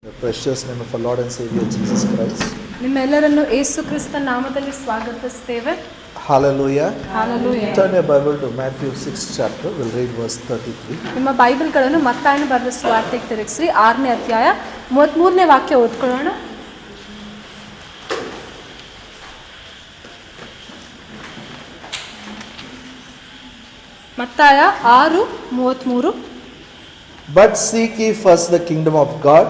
The precious name of our Lord and Savior Jesus Christ. ನಿಮ್ಮೆಲ್ಲರನ್ನು ಯೇಸು ಕ್ರಿಸ್ತ ನಾಮದಲ್ಲಿ ಸ್ವಾಗತಿಸುತ್ತೇವೆ. Hallelujah. Hallelujah. Turn your Bible to Matthew 6th chapter. We'll read verse 33. ನಿಮ್ಮ ಬೈಬಲ್ಗಳನ್ನು ಮತ್ತಾಯನ ಬರೆದ ಸುವಾರ್ತೆಗೆ ತಿರುಗಿಸಿ 6ನೇ ಅಧ್ಯಾಯ 33ನೇ ವಾಕ್ಯ ಓದ್ಕೊಳ್ಳೋಣ. ಮತ್ತಾಯ 6:33. But seek ye first the kingdom of God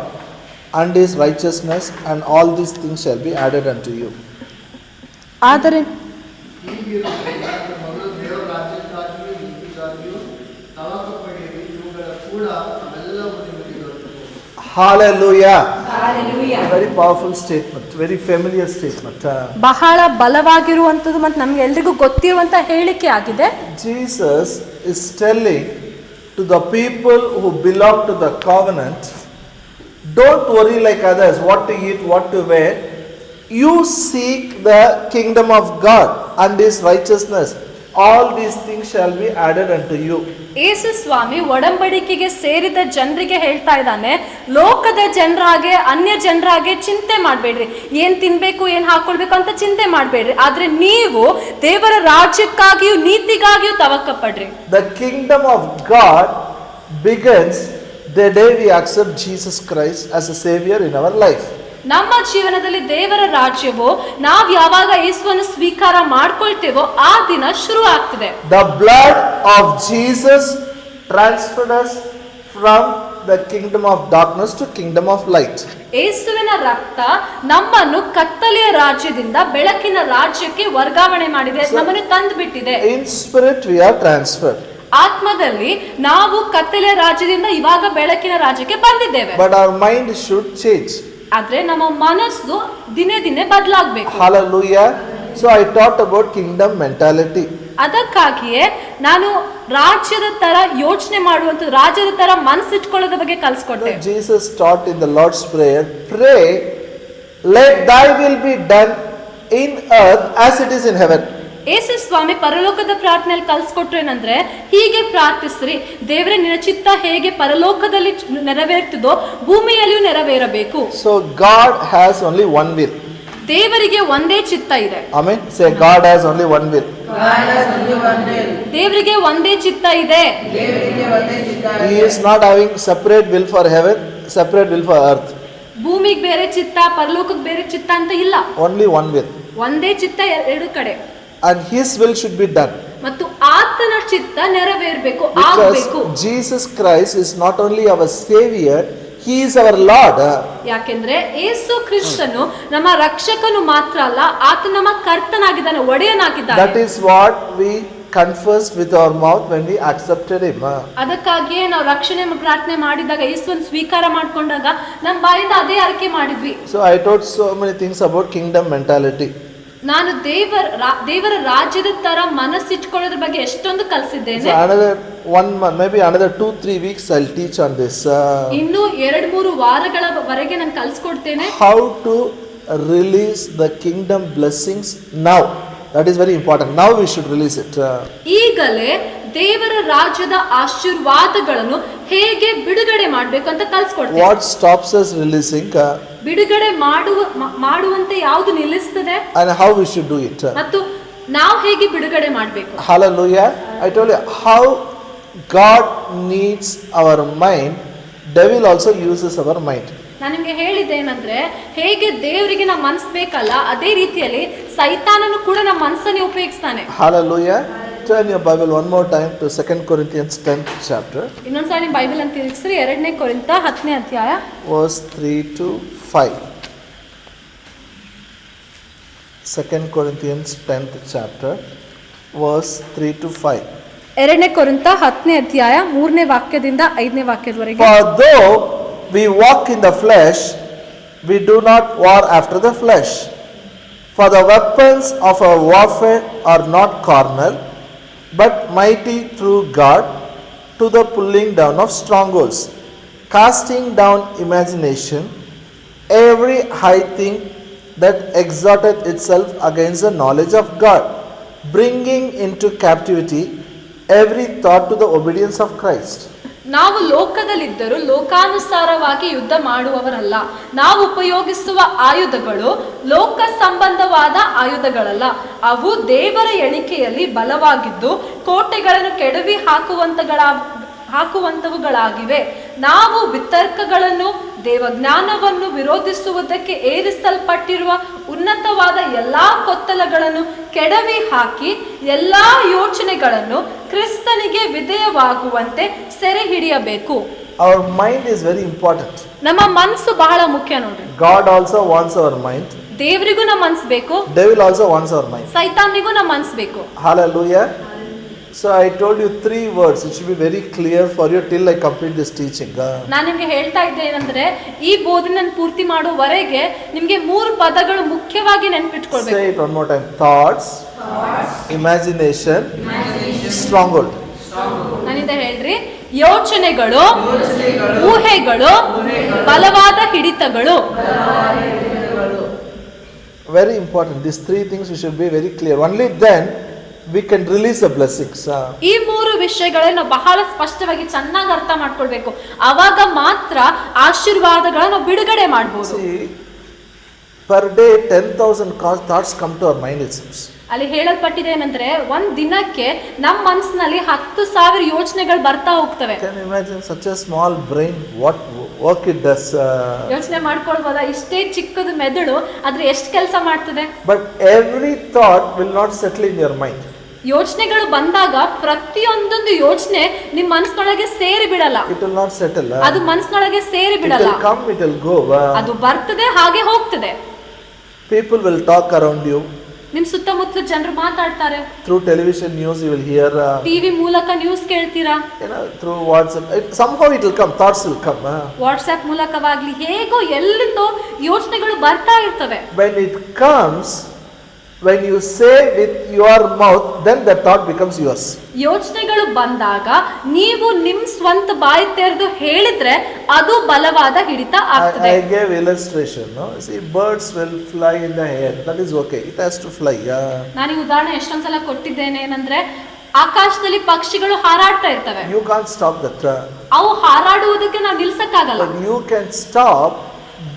and his righteousness, and all these things shall be added unto you. ಆದರೆ Hallelujah. Hallelujah. Very powerful statement, very familiar statement. ಬಹಳ ಬಲವಾಗಿರುವಂಥದ್ದು ಮತ್ತು ನಮ್ಗೆ ಎಲ್ರಿಗೂ ಗೊತ್ತಿರುವಂಥ ಹೇಳಿಕೆ ಆಗಿದೆ. Jesus is telling to the people who belong to the covenant, don't worry like others what to eat, what to wear. You seek the kingdom of God and his righteousness. All these things shall be added unto you. ಯೇಸು ಸ್ವಾಮಿ ಒಡಂಬಡಿಕೆಗೆ ಸೇರಿದ ಜನರಿಗೆ ಹೇಳ್ತಾ ಇದ್ದಾನೆ, ಲೋಕದ ಜನರಾಗೆ ಅನ್ಯ ಜನರಾಗೆ ಚಿಂತೆ ಮಾಡಬೇಡ್ರಿ, ಏನ್ ತಿನ್ಬೇಕು ಏನ್ ಹಾಕೊಳ್ಬೇಕು ಅಂತ ಚಿಂತೆ ಮಾಡಬೇಡ್ರಿ, ಆದ್ರೆ ನೀವು ದೇವರ ರಾಜ್ಯಕ್ಕಾಗಿಯೂ ನೀತಿಗಾಗಿಯೂ ತವಕ ಪಡ್ರಿ. The kingdom of God begins the day we accept Jesus Christ as a savior in our life. ನಮ್ಮ ಜೀವನದಲ್ಲಿ ದೇವರ ರಾಜ್ಯವು ನಾವು ಯಾವಾಗ ಯೇಸುವನ್ನು ಸ್ವೀಕಾರ ಮಾಡ್ಕೊಳ್ತೇವೋ ಆ ದಿನ ಶುರು ಆಗ್ತದೆ. The blood of Jesus transferred us from the kingdom of darkness to kingdom of light. ಯೇಸುವಿನ ರಕ್ತ ನಮ್ಮನ್ನು ಕತ್ತಲೆಯ ರಾಜ್ಯದಿಂದ ಬೆಳಕಿನ ರಾಜ್ಯಕ್ಕೆ ವರ್ಗಾವಣೆ ಮಾಡಿದೆ, ನಮ್ಮನ್ನು ತಂದು ಬಿಟ್ಟಿದೆ. In spirit we are transferred. ಆತ್ಮದಲ್ಲಿ ನಾವು ಕತ್ತಲೆಯ ರಾಜ್ಯದಿಂದ ಇವಾಗ ಬೆಳಕಿನ ರಾಜ್ಯಕ್ಕೆ ಬಂದಿದ್ದೇವೆ. But our mind should change. ಆದ್ರೆ ನಮ್ಮ ಮನಸ್ಸು ದಿನೇ ದಿನೇ ಬದಲಾಗಬೇಕು. Hallelujah. So I talked about kingdom mentality. ಅದಕ್ಕಾಗಿಯೇ ನಾನು ರಾಜ್ಯದ ತರ ಯೋಚನೆ ಮಾಡುವಂತ ರಾಜ್ಯದ ತರ ಮನಸ್ಸಿಟ್ಕೊಳ್ಳೋದ್ರ ಬಗ್ಗೆ ಕಲಿಸ್ಕೊಟ್ಟೆ. Jesus taught in the Lord's Prayer, pray, let thy will be done in earth as it is in heaven. ಯೇಸು ಸ್ವಾಮಿ ಪರಲೋಕದ ಪ್ರಾರ್ಥನೆಯಲ್ಲಿ ಕಲಿಸ್ಕೊಟ್ರು ಏನಂದ್ರೆ, ಹೀಗೆ ಪ್ರಾರ್ಥಿಸ್ರಿ, ದೇವರೇ ನಿನ್ನ ಚಿತ್ತ ಹೇಗೆ ಪರಲೋಕದಲ್ಲಿ ನೆರವೇರ್ತದೋ ಭೂಮಿಯಲ್ಲಿಯೂ ನೆರವೇರಬೇಕು. So God has only one will. ದೇವರಿಗೆ ಒಂದೇ ಚಿತ್ತ ಇದೆ. Amen. Say God has only one will. ದೇವರಿಗೆ ಒಂದೇ ಚಿತ್ತ ಇದೆ. He is not having separate will for heaven, separate will for earth. ಭೂಮಿಗೆ ಬೇರೆ ಚಿತ್ತ, ಪರಲೋಕಕ್ಕೆ ಬೇರೆ ಚಿತ್ತ ಅಂತ ಇಲ್ಲ. Only one will. ಒಂದೇ ಚಿತ್ತ ಎರಡು ಕಡೆ. And his will should be done. ಮತ್ತು ಆತನ ಚಿತ್ತ ನೆರವೇರಬೇಕು, Because ಆಗಬೇಕು. Jesus Christ is not only our savior, he is our Lord. ಯಾಕೆಂದ್ರೆ ಯೇಸು ಕ್ರಿಸ್ತನು ನಮ್ಮ ರಕ್ಷಕನು ಮಾತ್ರ ಅಲ್ಲ, ಆತ ನಮ್ಮ ಕರ್ತನಾಗಿದ್ದಾನೆ, ಒಡೆಯನಾಗಿದ್ದಾನೆ. That is what we confessed with our mouth when we accepted him. ಅದಕ್ಕಾಗಿಯೇ ನಾವು ರಕ್ಷಣೆ ಪ್ರಾರ್ಥನೆ ಮಾಡಿದಾಗ, ಯೇಸುವನ್ನು ಸ್ವೀಕಾರ ಮಾಡಿಕೊಂಡಾಗ ನಮ್ಮ ಬಾಯಿಂದ ಅದೇ ಅರಿಕೆ ಮಾಡಿದ್ವಿ. So I told so many things about kingdom mentality. ನಾನು ದೇವರ ರಾಜ್ಯದ ತರ ಮನಸ್ಸಿಟ್ಕೊಳ್ಳೋದ್ರ ಬಗ್ಗೆ ಎಷ್ಟೊಂದು ಕಲಿಸಿದ್ದೇನೆ. So another 1 month, maybe another 2-3 weeks I'll teach on this. ಇನ್ನು 2-3 ವಾರಗಳವರೆಗೆ ನಾನು ಕಲಿಸ್ಕೊಡ್ತೇನೆ. How to release the kingdom blessings now. That is very important. Now we should release it. ಈಗಲೇ ದೇವರ ರಾಜ್ಯದ ಆಶೀರ್ವಾದಗಳನ್ನು ಹೇಗೆ ಬಿಡುಗಡೆ ಮಾಡಬೇಕು ಅಂತ ಕಲಿಸ್ಕೊಡ್ತೇನೆ. What stops us releasing? ಬಿಡುಗಡೆ ಮಾಡುವಂತೆ ಯಾವುದು ನಿಲ್ಲಿಸ್ತದೆ And how we should do it. ಮತ್ತು ನಾವು ಹೇಗೆ ಬಿಡುಗಡೆ ಮಾಡಬೇಕು. Hallelujah. I told you how God needs our mind. Devil also uses our mind. ನಾನು ನಿಮಗೆ ಹೇಳಿದ್ದೆ ಏನಂದ್ರೆ, ಹೇಗೆ ದೇವರಿಗೆ ನಮ್ಮ ಮನಸ್ಸು ಬೇಕಲ್ಲ, ಅದೇ ರೀತಿಯಲ್ಲಿ ಸೈತಾನನು ಕೂಡ ನಮ್ಮ ಮನಸ್ಸನ್ನೇ ಉಪಯೋಗಿಸ್ತಾನೆ. Hallelujah. Turn your Bible one more time to 2 Corinthians 10th chapter. ಇನ್ನೊಂದ್ಸಲ ನಿಮ್ಮ ಬೈಬಲ್ ಅಂತ ತಿರುಗಿಸ್ರಿ, 2ನೇ ಕೊರಿಂಥ 10ನೇ ಅಧ್ಯಾಯ Verse 3 to 5. 2 Corinthians 10th chapter, verse 3 to 5. 2ನೇ ಕೊರಿಂಥ 10ನೇ ಅಧ್ಯಾಯ 3ನೇ ವಾಕ್ಯದಿಂದ 5ನೇ ವಾಕ್ಯದವರೆಗೆ. For though we walk in the flesh, we do not war after the flesh. For the weapons of our warfare are not carnal, but mighty through God to the pulling down of strongholds, casting down imagination, every high thing that exalteth itself against the knowledge of God, bringing into captivity every thought to the obedience of Christ. ನಾವು ಲೋಕದಲ್ಲಿದ್ದರೂ ಲೋಕಾನುಸಾರವಾಗಿ ಯುದ್ಧ ಮಾಡುವವರಲ್ಲ. ನಾವು ಉಪಯೋಗಿಸುವ ಆಯುಧಗಳು ಲೋಕ ಸಂಬಂಧವಾದ ಆಯುಧಗಳಲ್ಲ. ಅವು ದೇವರ ಎಣಿಕೆಯಲ್ಲಿ ಬಲವಾಗಿದ್ದು ಕೋಟೆಗಳನ್ನು ಕೆಡವಿ ಹಾಕುವಂತವುಗಳಾಗಿವೆ. ನಾವು ವಿತರ್ಕಗಳನ್ನು ದೇವಜ್ಞಾನವನ್ನು ವಿರೋಧಿಸುವುದಕ್ಕೆ ಏರಿಸಲ್ಪಟ್ಟಿರುವ ಉನ್ನತವಾದ ಎಲ್ಲಾ ಕೊತ್ತಲಗಳನ್ನು ಕೆಡವಿ ಹಾಕಿ ಎಲ್ಲಾ ಯೋಚನೆಗಳನ್ನು ಕ್ರಿಸ್ತನಿಗೆ ವಿಧೇಯವಾಗುವಂತೆ ಸೆರೆ ಹಿಡಿಯಬೇಕು. Our mind is very important. ನಮ್ಮ ಮನಸ್ಸು ಬಹಳ ಮುಖ್ಯ ನೋಡ್ರಿ. God also wants our mind. ದೇವರಿಗೂ ನಮ್ಮ ಮನಸ್ಸು ಬೇಕು, Devil also wants our mind. ಸೈತಾನಿಗೂ ನಮ್ಮ ಮನಸ್ಸು ಬೇಕು. Hallelujah. So I told you 3 words. It should be very clear for you till I complete this teaching. ನಾನು ನಿಮ್ಗೆ ಹೇಳ್ತಾ ಇದ್ದೆ ಏನಂದ್ರೆ ಈ ಬೋಧನೆ ಪೂರ್ತಿ ಮಾಡುವವರೆಗೆ ನಿಮ್ಗೆ 3 ಪದಗಳು ಮುಖ್ಯವಾಗಿ ನೆನಪಿಟ್ಕೊಳ್ಬೇಕು. Say it one more time. Thoughts, imagination, stronghold. ನಾನಿಂದ ಹೇಳ್ರಿ, ಯೋಚನೆಗಳು, ಊಹೆಗಳು, ಬಲವಾದ ಹಿಡಿತಗಳು. Very important. These 3 things we should be very clear. Only then we can release the blessings. ಈ 3 ವಿಷಯಗಳನ್ನು ಬಹಳ ಸ್ಪಷ್ಟವಾಗಿ ಚೆನ್ನಾಗಿ ಅರ್ಥ ಮಾಡ್ಕೊಳ್ಬೇಕು. ಆವಾಗ ಮಾತ್ರ ಆಶೀರ್ವಾದಗಳನ್ನು ಬಿಡುಗಡೆ ಮಾಡಬಹುದು. See, per day 10,000 thoughts come to our mind, it seems. ಅಲ್ಲಿ ಹೇಳಲ್ಪಟ್ಟಿದೆ ಏನಂದ್ರೆ ಒಂದ್ ದಿನಕ್ಕೆ ನಮ್ಮ ಮನಸ್ಸಿನಲ್ಲಿ 10,000 ಯೋಚನೆಗಳು ಬರ್ತಾ ಹೋಗ್ತವೆ. Can you imagine such a small brain, what work it does? ಯೋಚನೆ ಮಾಡ್ಕೊಳ್ಬೋದಾ? ಇಷ್ಟೇ ಚಿಕ್ಕದು ಮೆದುಳು ಆದ್ರೆ ಎಷ್ಟು ಕೆಲಸ ಮಾಡ್ತದೆ. But every thought will not settle in your mind. ಯೋಚನೆಗಳು ಬಂದಾಗ ಪ್ರತಿಯೊಂದೊಂದು ಯೋಚನೆ ನಿಮ್ಮ ಮನಸ್ಸಿನೊಳಗೆ ಸೇರಿ ಬಿಡಲ್ಲ. It will not settle. ಅದು ಮನಸ್ಸಿನೊಳಗೆ ಸೇರಿ It ಬಿಡಲ್ಲ. will come, it will go. ಅದು ಬರ್ತದೆ, ಹಾಗೆ ಹೋಗ್ತದೆ. People will talk around you. ನಿಮ್ ಸುತ್ತಮುತ್ತಲ ಜನರು ಮಾತಾಡ್ತಾರೆ. Through television news you will hear. TV ಮೂಲಕ ನ್ಯೂಸ್ ಕೇಳ್ತೀರಾ. Through WhatsApp. Somehow it will come. Thoughts will come. WhatsApp ಮೂಲಕವಾಗ್ಲಿ ಹೇಗೋ ಎಲ್ಲಿಂದೋ ಯೋಚನೆಗಳು ಬರ್ತಾ ಇರ್ತವೆ. When it comes, when you say with your mouth, then the thought becomes yours. ಯೋಚನೆಗಳು ಬಂದಾಗ ನೀವು ನಿಮ್ ಸ್ವಂತ ಬಾಯಿ ತೆರೆದು ಹೇಳಿದ್ರೆ ಅದು ಬಲವಾದ ಹಿಡಿತ ಆಗ್ತದೆ. I gave illustration. No? See, birds will fly in the air. That is okay. It has to fly. ನಾನು ಈ ಉದಾಹರಣೆ ಎಷ್ಟೊಂದ್ಸಲ ಕೊಟ್ಟಿದ್ದೇನೆ ಏನಂದ್ರೆ ಆಕಾಶದಲ್ಲಿ ಪಕ್ಷಿಗಳು ಹಾರಾಡ್ತಾ ಇರ್ತವೆ. You can't stop that. ಅವು ಹಾರಾಡುವುದಕ್ಕೆ ನಾವು ನಿಲ್ಸಕ್ಕಾಗಲ್ಲ. But you can stop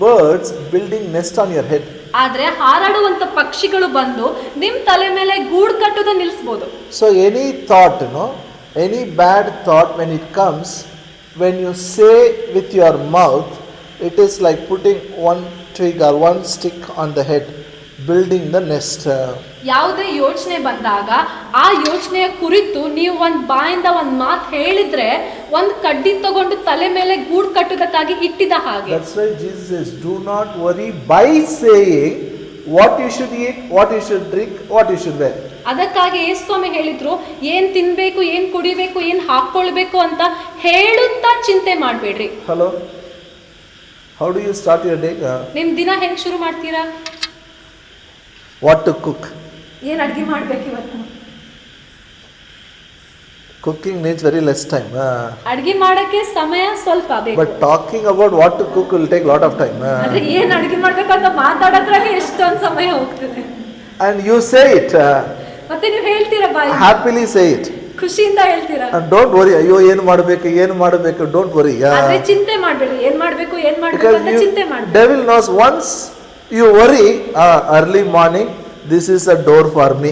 birds building nest on your head. ಆದ್ರೆ ಹಾರಾಡುವಂತ ಪಕ್ಷಿಗಳು ಬಂದು ನಿಮ್ ತಲೆ ಮೇಲೆ ಗೂಡು ಕಟ್ಟುವುದನ್ನ ನಿಲ್ಲಿಸಬಹುದು. So any thought, any bad thought when it comes, when you say with your mouth, it is like putting one twig or one stick on the head, building the nest. ಯಾವುದೇ ಯೋಚನೆ ಬಂದಾಗ ಆ ಯೋಚನೆಯ ಕುರಿತು ನೀವು ಒಂದ್ ಬಾಯಿಂದ ಒಂದ್ ಮಾತು ಹೇಳಿದ್ರೆ ಒಂದ್ ಕಡ್ಡಿ ತಗೊಂಡು ತಲೆ ಮೇಲೆ ಗೂಡು ಕಟ್ಟುವುದಕ್ಕಾಗಿ ಇಟ್ಟಿದ ಹಾಗೆ. That's why Jesus says, do not worry by saying what you should eat, what you should drink, what you should wear. ಅದಕ್ಕಾಗಿ ಯೇಸುಸ್ವಾಮಿ ಹೇಳಿದ್ರು, ಏನ್ ತಿನ್ಬೇಕು, ಏನ್ ಕುಡಿಬೇಕು, ಏನ್ ಹಾಕೊಳ್ಬೇಕು ಅಂತ ಹೇಳುತ್ತಾ ಚಿಂತೆ ಮಾಡ್ಬೇಡ್ರಿ. Hello? How do you start your day? ನಿಮ್ ದಿನ ಹೆಂಗ್ ಶುರು ಮಾಡ್ತೀರಾ? What to cook? ಏನ್ ಅಡ್ಗೆ ಮಾಡ್ಬೇಕು ಇವತ್ತು? Cooking needs very less time. ಅಡ್ಗೆ ಮಾಡಕ್ಕೆ ಸಮಯ ಸ್ವಲ್ಪ ಬೇಕು. But talking about what to cook will take lot of time. ಆದ್ರೆ ಏನ್ ಅಡ್ಗೆ ಮಾಡ್ಬೇಕು ಅಂತ ಮಾತಾಡೋದ್ರಾಗೆ ಎಷ್ಟೊಂದು ಸಮಯ ಹೋಗ್ತದೆ. And you say it. ಮತ್ತೆ ನೀವು ಹೇಳ್ತೀರಾ ಬಾಯಿ. Happily say it. ಖುಷಿಯಿಂದ ಹೇಳ್ತೀರಾ. And don't worry. ಅಯ್ಯೋ ಏನು ಮಾಡಬೇಕು. Don't worry. ಆದ್ರೆ ಚಿಂತೆ ಮಾಡ್ಬೇಡಿ. ಏನ್ ಮಾಡ್ಬೇಕು ಅಂತ ಚಿಂತೆ ಮಾಡ್ಬೇಡಿ. Devil knows once you worry, early morning, this is a door for me.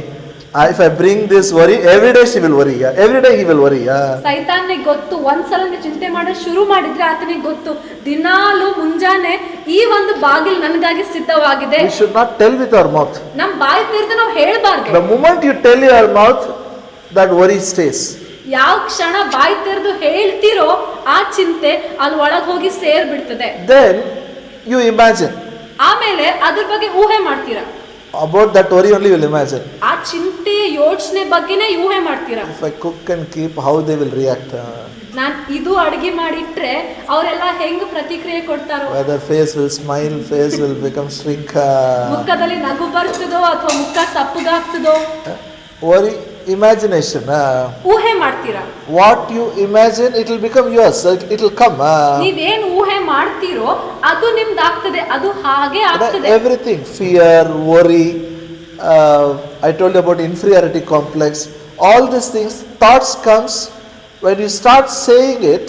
If I bring this worry, every day she will worry. Every day he will worry. ಸೈತಾನಿಗೆ ಗೊತ್ತು, ಒಂದ್ಸಲ ನೀವು ಚಿಂತೆ ಮಾಡೋದು ಶುರು ಮಾಡಿದ್ರೆ ಆತನಿಗೆ ಗೊತ್ತು, ದಿನಾಲು ಮುಂಜಾನೆ ಈ ಒಂದು ಬಾಗಿಲು ನನಗಾಗಿ ಸಿದ್ಧವಾಗಿದೆ. We should not tell with our mouth. ನಮ್ ಬಾಯಿ ತೆರೆದು ನಾವು ಹೇಳ್ಬಾರ್ದು. The moment you tell your mouth, that worry stays. ಯಾವ ಕ್ಷಣ ಬಾಯಿ ತೆರೆದು ಹೇಳ್ತಿರೋ ಆ ಚಿಂತೆ ಅಲ್ಲಿ ಒಳಗೆ ಹೋಗಿ ಸೇರ್ಬಿಡ್ತದೆ. Then you imagine. ಆಮೇಲೆ ಅದ್ರ ಬಗ್ಗೆ ಊಹೆ ಮಾಡ್ತೀರಾ. About that worry only you will imagine. ಆ ಚಿಂತೆ ಯೋಚನೆ ಬಗ್ಗೆನೇ ಊಹೆ ಮಾಡ್ತೀರಾ. If I cook and keep, how they will react. ನಾನ್ ಇದು ಅಡಿಗೆ ಮಾಡಿಟ್ರೆ ಅವರೆಲ್ಲ ಹೆಂಗ್ ಪ್ರತಿಕ್ರಿಯೆ ಕೊಡ್ತಾರೋ. Whether face will smile, face will become shrink. ಮುಖದಲ್ಲಿ ನಗು ಬರ್ತದೋ ಅಥವಾ ಮುಖ ಸಪ್ಪಗಾಗ್ತದೋ. Worry, imagination. ಊಹೆ ಮಾಡ್ತೀರಾ. What you imagine, it will become yours. It will come. ನೀವೇನ್ ಊಹೆ ಮಾಡ್ತೀರೋ ಅದು ನಿಮ್ದಾಗ್ತದೆ, ಅದು ಹಾಗೆ ಆಗ್ತದೆ. Everything, fear, worry. I told you about inferiority complex. All these things, thoughts comes when you start saying it.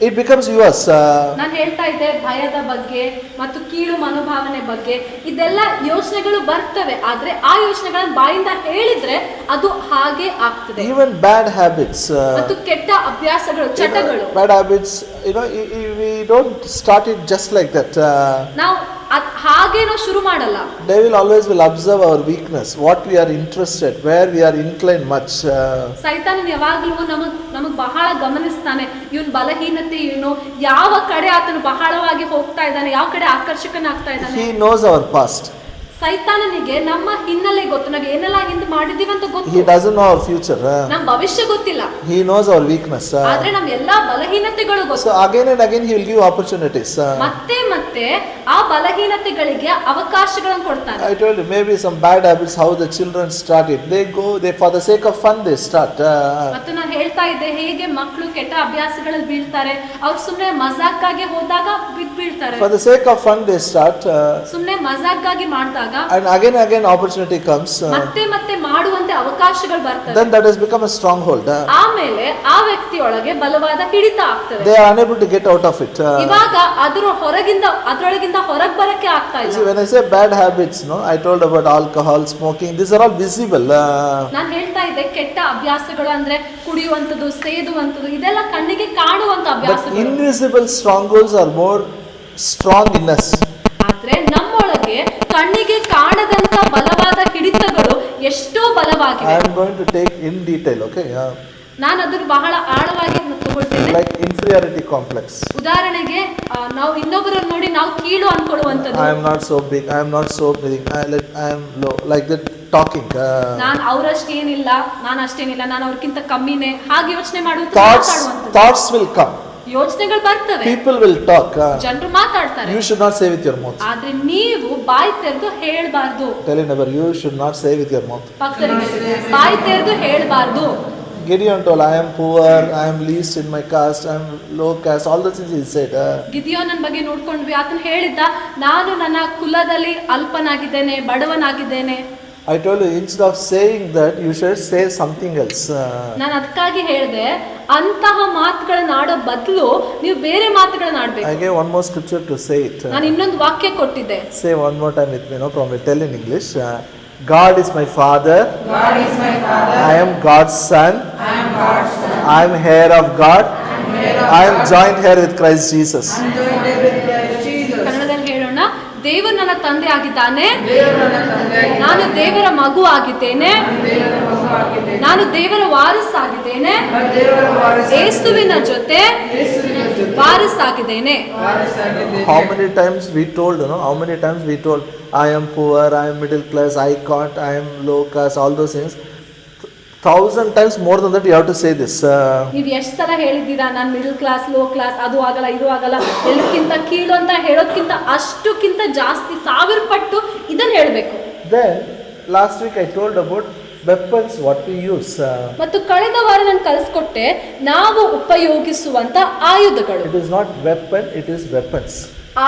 it becomes yours. ನಾನು ಹೇಳ್ತಾ ಇದ್ದೆ ಭಯದ ಬಗ್ಗೆ ಮತ್ತು ಕೀಳು ಮನೋಭಾವನೆ ಬಗ್ಗೆ, ಇದೆಲ್ಲ ಯೋಚನೆಗಳು ಬರ್ತವೆ, ಆದ್ರೆ ಆ ಯೋಚನೆಗಳನ್ನ ಬಾಯಿಂದ ಹೇಳಿದ್ರೆ ಅದು ಹಾಗೆ ಆಗ್ತದೆ. Even bad habits. ಮತ್ತು ಕೆಟ್ಟ ಅಭ್ಯಾಸಗಳು, ಚಟಗಳು. Bad habits, we don't start it just like that. ನಾವು ಹಾಗೆ ನಾವು ಶುರು ಮಾಡಲ್ಲ. Devil always will observe our weakness, what we are interested, where we are inclined much. ಸೈತಾನನು ಯಾವಾಗಲೂ ನಮಗ್ ಬಹಳ ಗಮನಿಸ್ತಾನೆ, ಇವನ್ ಬಲಹೀನತೆ ಏನು, ಯಾವ ಕಡೆ ಆತನು ಬಹಳವಾಗಿ ಹೋಗ್ತಾ ಇದ್ದಾನೆ, ಯಾವ ಕಡೆ ಆಕರ್ಷಕನಾಗ್ತಾ ಇದ್ದಾನೆ. He knows our past. ಸೈತಾನನಿಗೆ ನಮ್ಮ ಹಿನ್ನೆಲೆ ಗೊತ್ತು, ನಾವು ಏನೆಲ್ಲ ಹಿಂದೆ ಮಾಡಿದೀವಿ ಅಂತ ಗೊತ್ತು. He doesn't know our future. ನಮ್ಮ ಭವಿಷ್ಯ ಗೊತ್ತಿಲ್ಲ. He knows our weakness. ಆದ್ರೆ ನಮ್ಮ ಎಲ್ಲಾ ಬಲಹೀನತೆಗಳು ಗೊತ್ತು. So again and again he will give opportunities. ಮತ್ತೆ ಮತ್ತೆ ಆ ಬಲಹೀನತೆಗಳಿಗೆ ಅವಕಾಶಗಳನ್ನು ಕೊಡ್ತಾನೆ. I told you maybe some bad habits, how the children start it. They for the sake of fun they start. ಮತ್ತು ನಾನು ಹೇಳ್ತಾ ಇದ್ದೆ ಹೇಗೆ ಮಕ್ಕಳು ಕೆಟ್ಟ ಅಭ್ಯಾಸಗಳಲ್ಲಿ ಬೀಳ್ತಾರೆ, ಅವ್ರು ಸುಮ್ಮನೆ ಮಜಾಕ್ಕಾಗಿ ಹೋದಾಗ ಬೀಳ್ತಾರೆ. For the sake of fun they start. ಸುಮ್ಮನೆ ಮಜಾಕ್ಕಾಗಿ ಮಾಡಿದಾಗ and again opportunity comes. ಮತ್ತೆ ಮತ್ತೆ ಮಾಡುವಂತೆ ಅವಕಾಶಗಳು ಬರ್ತವೆ. Then that has become a stronghold. ಆಮೇಲೆ ಆ ವ್ಯಕ್ತಿಯೊಳಗೆ ಬಲವಾದ ಹಿಡಿತ ಆಗ್ತದೆ. They are unable to get out of it. ಇವಾಗ ಅದರೊಳಗಿಂದ ಹೊರಗೆ ಬರಕ್ಕೆ ಆಗ್ತಾ ಇಲ್ಲ. See, when I say bad habits, I told about alcohol, smoking, these are all visible. ನಾನು ಹೇಳ್ತಾ ಇದ್ದೆ ಕೆಟ್ಟ ಅಭ್ಯಾಸಗಳು ಅಂದ್ರೆ ಕುಡಿಯುವಂತದ್ದು, ಸೇದುವಂತದ್ದು, ಇದೆಲ್ಲ ಕಣ್ಣಿಗೆ ಕಾಣುವಂತ ಅಭ್ಯಾಸಗಳು. But invisible strongholds are more strong in us. ಆದ್ರೆ ನಮ್ಮೊಳಗೆ ಕಣ್ಣಿಗೆ ಕಾಣದಂತ ಬಲವಾದ ಹಿಡಿತಗಳು ಎಷ್ಟೋ ಬಲವಾಗಿವೆ. I am going to take in detail, okay? ನಾನು ಅದನ್ನು ಬಹಳ ಆಳವಾಗಿ ತಗೊಳ್ತೇನೆ. Like inferiority complex. ಉದಾಹರಣೆಗೆ ನಾವು ಇನ್ನೊಬ್ಬರನ್ನು ನೋಡಿ ನಾವು ಕೀಳು ಅನ್ಕೊಳ್ಳುವಂತದ್ದು. I am not so big, I am not so big, I am low, like that talking. ನಾನು ಅವರಷ್ಟೇನಿಲ್ಲ, ನಾನು ಅಷ್ಟೇನಿಲ್ಲ, ನಾನು ಅವ್ರಕ್ಕಿಂತ ಕಮ್ಮಿನೇ, ಹಾಗೆ ಯೋಚನೆ ಮಾಡುವಂತ. Thoughts will come. ಯೋಚನೆಗಳು ಬರ್ತವೆ. People will talk. ಜನರು ಮಾತಾಡ್ತಾರೆ. You should not say with your mouth. ಆದ್ರೆ ನೀವು ಬಾಯಿ ತೆರೆದು ಹೇಳಬಾರ್ದು. Tell your neighbor, you should not say with your mouth. ಪಕ್ಕದವರಿಗೆ ಬಾಯಿ ತೆರೆದು ಹೇಳಬಾರ್ದು. Gideon told, I am poor, I am least in my caste, I am low caste, all the things he said. ಗಿದಿಯೋನನ ಬಗ್ಗೆ ನೋಡ್ಕೊಂಡ್ವಿ, ಆತನು ಹೇಳಿದ್ದ ನಾನು ನನ್ನ ಕುಲದಲ್ಲಿ ಅಲ್ಪನಾಗಿದ್ದೇನೆ, ಬಡವನಾಗಿದ್ದೇನೆ. I told you, instead of saying that, you should say something else. ನಾನು ಅದಕ್ಕಾಗಿ ಹೇಳಿದೆ, ಅಂತಹ ಮಾತುಗಳನ್ನ ಆಡೋ ಬದಲು ನೀವು ಬೇರೆ ಮಾತುಗಳನ್ನ ಆಡಬೇಕು. I gave one more scripture to say it. ನಾನು ಇನ್ನೊಂದು ವಾಕ್ಯ ಕೊಟ್ಟಿದ್ದೆ. Say one more time with me, no problem. Tell in English. God is my father. God is my father. I am God's son. I am God's son. I am heir of God. I am joint heir with Christ Jesus. I am joint heir with Christ Jesus. ಕನ್ನಡದಲ್ಲಿ ಹೇಳೋಣ, ದೇವರು ನನ್ನ ತಂದೆ ಆಗಿದ್ದಾನೆ, ದೇವರು ನನ್ನ ತಂದೆ ಆಗಿದ್ದಾನೆ, ನಾನು ದೇವರ ಮಗು ಆಗಿದ್ದೇನೆ, ನಾನು ದೇವರ ಮಗು ಆಗಿದ್ದೇನೆ, ನಾನು ದೇವರ ವಾರಸಾಗಿದ್ದೇನೆ, ನಾನು ದೇವರ ವಾರಸಾಗಿದ್ದೇನೆ, ಯೇಸುವಿನ ಜೊತೆ ಯೇಸುವಿನ ಜೊತೆ ವಾರಸಾಗಿದ್ದೇನೆ. ವಾರಸಾಗಿದ್ದೇನೆ. How many times we told, how many times we told, I am poor, I am middle class, I can't, I am low caste, all those things. 1,000 times more than that you have to say this. ನೀವು ಎಷ್ಟು ಸಲ ಹೇಳಿದ್ದೀರಾ, ನಾನು middle class, low class, ಅದು ಆಗಲ್ಲ, ಇದು ಆಗಲ್ಲ, ಎಲ್ಲಕ್ಕಿಂತ ಕೀಳು ಅಂತ ಹೇಳೋದ್ಕಿಂತ ಅಷ್ಟಕ್ಕಿಂತ ಜಾಸ್ತಿ 1000 ಪಟ್ಟು ಇದನ್ನ ಹೇಳಬೇಕು. Then last week I told about weapons what we use. ಮತ್ತು ಕಳೆದ ವಾರ ನಾನು ಕಲಿಸ್ಕೊಟ್ಟೆ ನಾವು ಉಪಯೋಗಿಸುವಂತ ಆಯುಧಗಳು. It is not weapon, it is weapons.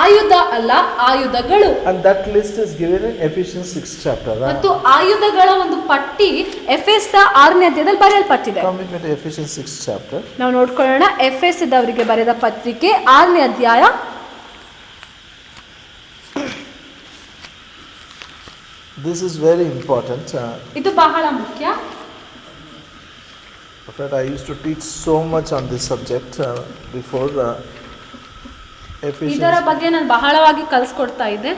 ಆಯುಧ ಅಲ್ಲ, ಆಯುಧಗಳು. And that list is given in Ephesians 6th chapter. ಮತ್ತು ಆಯುಧಗಳ ಒಂದು ಪಟ್ಟಿ ಎಫೆಸ 6ನೇ ಅಧ್ಯಾಯದಲ್ಲಿ ಬರೆಯಲ್ಪಟ್ಟಿದೆ. Come with me to Ephesians 6th chapter. ನಾವು ನೋಡ್ಕೊಳ್ಳೋಣ, ಎಫೆಸದವರಿಗೆ ಬರೆದ ಪತ್ರಿಕೆ 6ನೇ ಅಧ್ಯಾಯ. This is very important. ಇದು ಬಹಳ ಮುಖ್ಯ. In fact, I used to teach so much on this subject before. ಇದರ ಬಗ್ಗೆ ನಾನು ಬಹಳವಾಗಿ ಕಲಿಸ್ಕೊಡ್ತಾ ಇದ್ದೆ.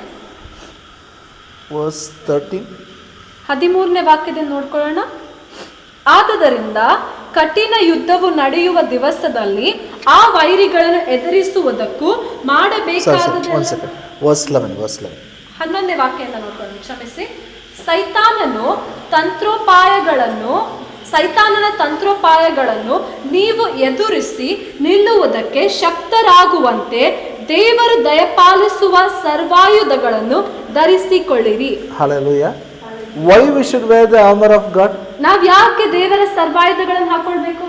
Verse 13. 13ನೇ ವಾಕ್ಯದಿಂದ ನೋಡ್ಕೊಳ್ಳೋಣ. ಆದುದರಿಂದ ಕಠಿಣ ಯುದ್ಧವು ನಡೆಯುವ ದಿವಸದಲ್ಲಿ ಆ ವೈರಿಗಳನ್ನು ಎದುರಿಸುವುದಕ್ಕೂ ಮಾಡಬೇಕಾದ One second. Verse 11. 11ನೇ ವಾಕ್ಯದಿಂದ ನೋಡ್ಕೊಳ್ಳೋಣ, ಕ್ಷಮಿಸಿ. ಸೈತಾನನ ತಂತ್ರೋಪಾಯಗಳನ್ನು ನೀವು ಎದುರಿಸಿ ನಿಲ್ಲುವುದಕ್ಕೆ ಶಕ್ತರಾಗುವಂತೆ ದೇವರು ದಯಪಾಲಿಸುವ ಸರ್ವಾಯುಧಗಳನ್ನು ಧರಿಸಿಕೊಳ್ಳಿರಿ. Hallelujah. Why we should wear the armor of God? ನಾವ್ ಯಾಕೆ ದೇವರ ಸರ್ವಾಯುಧಗಳನ್ನು ಹಾಕೊಳ್ಬೇಕು?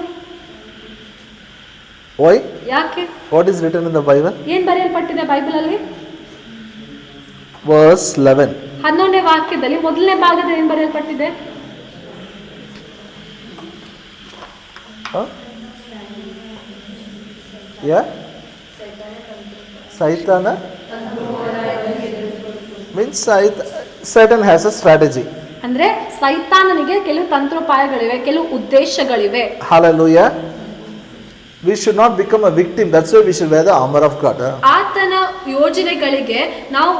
Why? ಯಾಕೆ? What is written in the Bible? ಏನ್ ಬರೆಯಲ್ಪಟ್ಟಿದೆ ಬೈಬಲ್ ಅಲ್ಲಿ? Verse 11. 11ನೇ ವಾಕ್ಯದಲ್ಲಿ ಮೊದಲನೇ ಭಾಗದಲ್ಲಿ ಏನ್ ಬರೆಯಲ್ಪಟ್ಟಿದೆ? Yeah? Saitana? Means Satan has a strategy. ಅಂದ್ರೆ ಸೈತಾನನಿಗೆ ಕೆಲವು ತಂತ್ರೋಪಾಯಗಳಿವೆ, ಕೆಲವು ಉದ್ದೇಶಗಳಿವೆ. Hallelujah. We should not become a victim. That's why we should wear the armor of God. ಆತನ ಯೋಜನೆಗಳಿಗೆ ನಾವು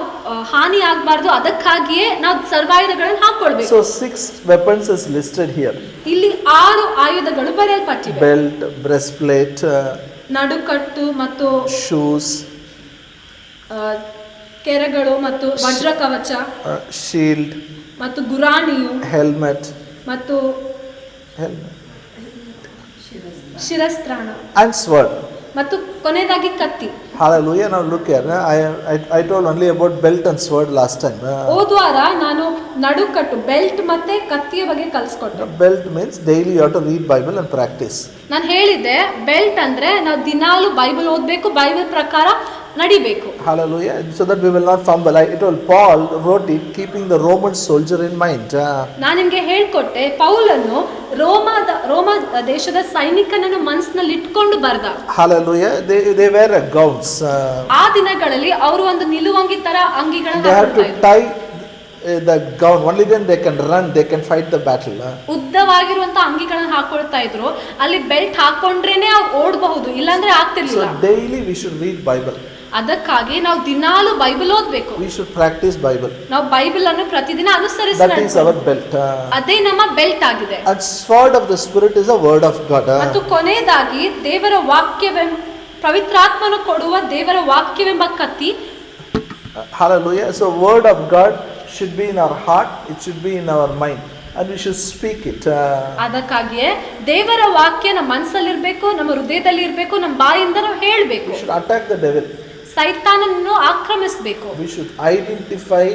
ಹಾನಿ ಆಗಬಾರ್ದು, ಅದಕ್ಕಾಗಿಯೇ ನಾವು ಸರ್ವಾಯುಧಗಳನ್ನು ಹಾಕೊಳ್ಬೇಕು. So 6 weapons is listed here. ಇಲ್ಲಿ 6 ಆಯುಧಗಳು ಬರೆಯಲ್ಪಟ್ಟಿವೆ. Belt, breastplate, ನಡುಕಟ್ಟು ಮತ್ತು shoes, ಕೆರಗಳು ಮತ್ತು ವಜ್ರ ಕವಚ, shield, ಮತ್ತು ಗುರಾಣಿಯು, helmet, ಮತ್ತು ಶಿರಸ್ತ್ರಾಣ, and sword. ಮತ್ತು ಕೊನೆಯದಾಗಿ ಕತ್ತಿ. Hallelujah. Now look here. I told only about belt and sword last time. ಹೋದ್ವಾರ ನಾನು ನಡುಕಟ್ಟು ಬೆಲ್ಟ್ ಮತ್ತೆ ಕತ್ತಿಯ ಬಗ್ಗೆ ಕಲಿಸ್ಕೊಟ್ಟೆ. Belt means daily you have to read Bible and practice. ನಾನು ಹೇಳಿದ್ದೆ ಬೆಲ್ಟ್ ಅಂದ್ರೆ ನಾವು ದಿನಾಲು ಬೈಬಲ್ ಓದಬೇಕು, ಬೈಬಲ್ ಪ್ರಕಾರ ನಡಿಬೇಕು. Hallelujah. So that we will not fumble. I told Paul wrote it keeping the Roman soldier in mind. ನಾನು ನಿಮಗೆ ಹೇಳ್ಕೊಟ್ಟೆ, ಪೌಲನು ರೋಮ ದೇಶದ ಸೈನಿಕನನ್ನು ಮನಸ್ಸಿನಲ್ಲಿ ಇಟ್ಕೊಂಡು ಬರ್ದ. Hallelujah. They wear gowns. ಆ ದಿನಗಳಲ್ಲಿ ಅವರು ಒಂದು ನಿಲುವಂಗಿ ತರ ಅಂಗಿಗಳನ್ನು They have to ಹಾಕೊಳ್ತಾ ಇದ್ರು. tie the gown. Only then they can run. They can fight the battle. ಉದ್ದವಾಗಿರುವಂತ ಅಂಗಿಗಳನ್ನು ಹಾಕೊಳ್ತಾ ಇದ್ರು. ಅಲ್ಲಿ ಬೆಲ್ಟ್ ಹಾಕೊಂಡ್ರೇನೆ ಅವ್ರು ಓಡಬಹುದು, ಇಲ್ಲಾಂದ್ರೆ ಆಗ್ತಿರ್ಲಿಲ್ಲ. So daily we should read Bible. ಅದಕ್ಕಾಗಿ ನಾವು ದಿನಾಲು ಬೈಬಲ್ ಓದಬೇಕು. We should practice Bible. ನಾವು ಬೈಬಲ್ ಅನ್ನು ಪ್ರತಿದಿನ ಅನುಸರಿಸಿ That is our belt. ಅದೇ ನಮ್ಮ ಬೆಲ್ಟ್ ಆಗಿದೆ. And sword of the Spirit is the word of God. ಮತ್ತು ಕೊನೆಯದಾಗಿ ದೇವರ ವಾಕ್ಯವೆಂಬ ಪವಿತ್ರಾತ್ಮನು ಕೊಡುವ ದೇವರ ವಾಕ್ಯವೆಂಬ ಕತ್ತಿ. Hallelujah. So word of God should be in our heart. It should be in our mind. And we should speak it. ಅದಕ್ಕಾಗಿಯೇ ದೇವರ ವಾಕ್ಯ ನಮ್ಮ ಮನಸ್ಸಲ್ಲಿರ್ಬೇಕು, ನಮ್ಮ ಹೃದಯದಲ್ಲಿ ಇರಬೇಕು, ನಮ್ಮ ಬಾಯಿಂದ ನಾವು ಹೇಳಬೇಕು. We should attack the devil. ಸೈತಾನನನ್ನು ಆಕ್ರಮಿಸಬೇಕು. We should identify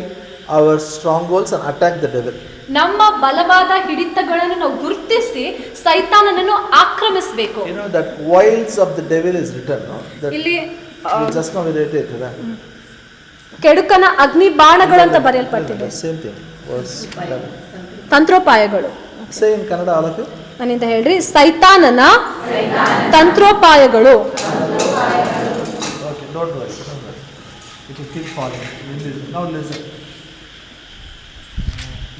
our strongholds and attack the devil. ನಮ್ಮ ಬಲವಾದ ಹಿಡಿತಗಳನ್ನು ನಾವು ಗುರುತಿಸಿ ಸೈತಾನನನ್ನು ಆಕ್ರಮಿಸಬೇಕು. You know that wiles of the devil is written, no? That ಇಲ್ಲಿ we just now read it. ಕೆಡುಕನ ಅಗ್ನಿ ಬಾಣಗಳು ಅಂತ ಬರೆಯಲ್ಪಟ್ಟಿದೆ. Same thing. Verse 11. ತಂತ್ರೋಪಾಯಗಳು. Say in Kannada, all of you. ನನ್ನಿಂದ ಹೇಳ್ರಿ, ಸೈತಾನನ ತಂತ್ರೋಪಾಯಗಳು. Okay, don't worry. It will keep falling. Now listen.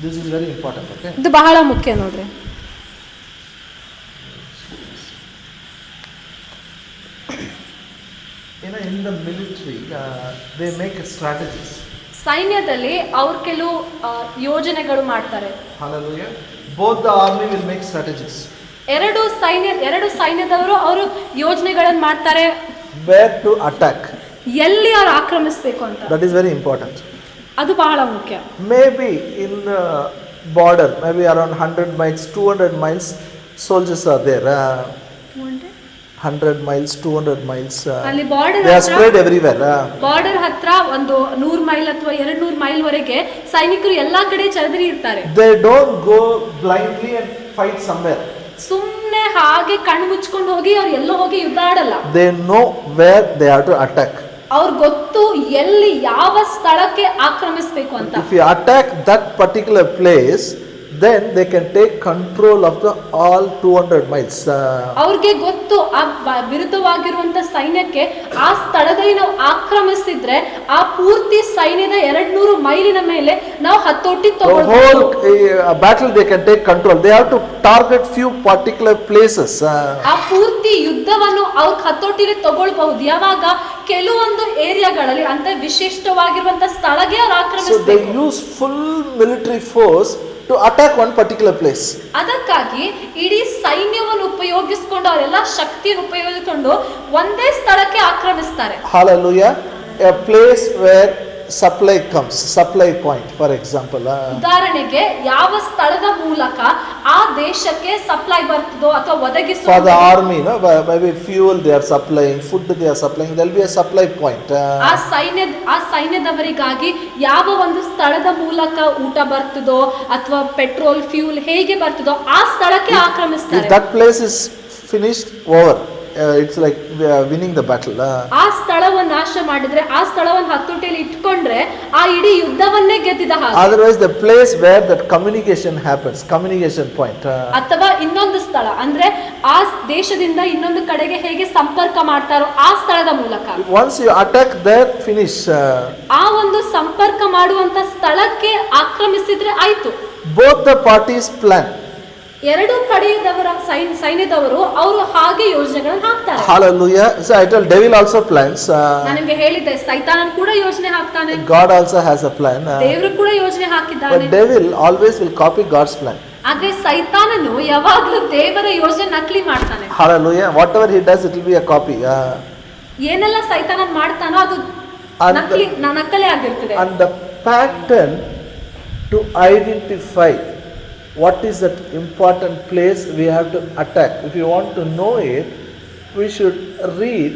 This is very important, okay? ಇದು ಬಹಳ ಮುಖ್ಯ ನೋಡ್ರಿ. You know, in the military, they make strategies. ಸೈನ್ಯದಲ್ಲಿ ಅವ್ರು ಕೆಲವು ಯೋಜನೆಗಳು ಮಾಡ್ತಾರೆ. Hallelujah. Both the army will make strategies. ಎರಡು ಸೈನ್ಯದವರು ಅವರು ಯೋಜನೆಗಳನ್ನು ಮಾಡ್ತಾರೆ. Where to attack. ಎಲ್ಲಿ ಅವ್ರು ಆಕ್ರಮಿಸಬೇಕು ಅಂತ. That is very important. ಅದು ಬಹಳ ಮುಖ್ಯ. Maybe in border, maybe around 100 miles, 200 miles, soldiers are there. 100 miles, 200 miles. ಅಲ್ಲಿ border They are spread everywhere. Border ಹತ್ರ ಒಂದು 100 ಮೈಲ್ ಅಥವಾ 200 ಮೈಲ್ ವರೆಗೆ ಸೈನಿಕರು ಎಲ್ಲಾ ಕಡೆ ಚದರಿ ಇರ್ತಾರೆ. They don't go blindly and fight somewhere. ಸುಮ್ಮನೆ ಹಾಗೆ ಕಣ್ಣು ಮುಚ್ಕೊಂಡು ಹೋಗಿ ಅವ್ರು ಎಲ್ಲೋ ಹೋಗಿ ಯುದ್ಧ ಆಡಲ್ಲ. They know where they have to attack. ಅವ್ರು ಗೊತ್ತು ಎಲ್ಲಿ ಯಾವ ಸ್ಥಳಕ್ಕೆ ಆಕ್ರಮಿಸಬೇಕು ಅಂತ. If you attack that particular place, then they can take control of the all 200 miles. ಅವ್ರಿಗೆ ಗೊತ್ತು ಆ ವಿರುದ್ಧವಾಗಿರುವಂತ ಸೈನ್ಯಕ್ಕೆ ಆ ಸ್ಥಳದಲ್ಲಿ ನಾವು ಆಕ್ರಮಿಸಿದ್ರೆ ಆ ಪೂರ್ತಿ ಸೈನ್ಯದ 200 ಮೈಲಿನ ಮೇಲೆ ನಾವು ಹತೋಟಿ The ತಗೊಳ್ಬಹುದು. whole battle they can take control. They have to target few particular places. ಆ ಪೂರ್ತಿ ಯುದ್ಧವನ್ನು ಅವ್ರ ಹತೋಟಿಗೆ ತಗೊಳ್ಬಹುದು. ಯಾವಾಗ ಕೆಲವೊಂದು ಏರಿಯಾಗಳಲ್ಲಿ ಅಂತ ವಿಶಿಷ್ಟವಾಗಿರುವಂತ ಸ್ಥಳಕ್ಕೆ ಅವ್ರು So they ಆಕ್ರಮಿಸಬೇಕು. use full military force to attack one particular place. ಅದಕ್ಕಾಗಿ ಇಡೀ ಸೈನ್ಯವನ್ನು ಉಪಯೋಗಿಸಿಕೊಂಡು ಅವರೆಲ್ಲ ಶಕ್ತಿಯನ್ನು ಉಪಯೋಗಿಸಿಕೊಂಡು ಒಂದೇ ಸ್ಥಳಕ್ಕೆ ಆಕ್ರಮಿಸ್ತಾರೆ. Hallelujah. A place where supply comes, supply point, for example. ಉದಾಹರಣೆಗೆ ಯಾವ ಸ್ಥಳದ ಮೂಲಕ ಆ ದೇಶಕ್ಕೆ ಸಪ್ಲೈ ಬರ್ತದೋ ಅಥವಾ ಒದಗಿಸುವ For the army, no, maybe fuel they are supplying, food they are supplying. There will be a supply point. ಆ ಸೈನ್ಯದವರಿಗಾಗಿ ಯಾವ ಒಂದು ಸ್ಥಳದ ಮೂಲಕ ಊಟ ಬರ್ತದೋ ಅಥವಾ ಪೆಟ್ರೋಲ್ ಫ್ಯೂಲ್ ಹೇಗೆ ಬರ್ತದೋ ಆ ಸ್ಥಳಕ್ಕೆ If ಆಕ್ರಮಿಸ್ತಾರೆ. that place is finished, over. It's like winning the battle. ಆ ಸ್ಥಳವನ್ನು ನಾಶ ಮಾಡಿದ್ರೆ ಆ ಸ್ಥಳವನ್ನು ಹತೋಟಿಯಲ್ಲಿ ಇಟ್ಕೊಂಡು ಇಟ್ಕೊಂಡ್ರೆ ಆ ಇಡೀ ಯುದ್ಧವನ್ನೇ ಗೆದ್ದಿದ ಹಾಗೆ. Otherwise, the place where that communication happens, communication point. ಅಥವಾ ಇನ್ನೊಂದು ಸ್ಥಳ ಅಂದ್ರೆ ಆ ದೇಶದಿಂದ ಇನ್ನೊಂದು ಕಡೆಗೆ ಹೇಗೆ ಸಂಪರ್ಕ ಮಾಡ್ತಾರೋ ಆ ಸ್ಥಳದ ಮೂಲಕ. Once you attack there, finish. ಆ ಒಂದು ಸಂಪರ್ಕ ಮಾಡುವಂತ ಸ್ಥಳಕ್ಕೆ ಆಕ್ರಮಿಸಿದ್ರೆ ಆಯ್ತು. Both the parties plan. ಎರಡು ಕಡೆಯದವರ ಸೈನ್ಯದವರು ಅವರು ಹಾಗೆ ಯೋಜನೆಗಳನ್ನು ಹಾಕ್ತಾರೆ. Hallelujah. So I told devil also plans. ನಾನು ನಿಮಗೆ ಹೇಳಿದ್ದೆ ಸೈತಾನನ್ ಕೂಡ ಯೋಜನೆ ಹಾಕ್ತಾನೆ. God also has a plan. ದೇವರು ಕೂಡ ಯೋಜನೆ ಹಾಕಿದ್ದಾನೆ. But devil always will copy God's plan. ಆದ್ರೆ ಸೈತಾನನು ಯಾವಾಗ್ಲೂ ದೇವರ ಯೋಜನೆ ನಕಲಿ ಮಾಡ್ತಾನೆ. Hallelujah. Whatever he does, it will be a copy. ಏನೆಲ್ಲ ಸೈತಾನನ್ ಮಾಡ್ತಾನೋ ಅದು ನಕಲಿ ಆಗಿರ್ತದೆ. And the pattern to identify what is that important place we have to attack. If you want to know it, we should read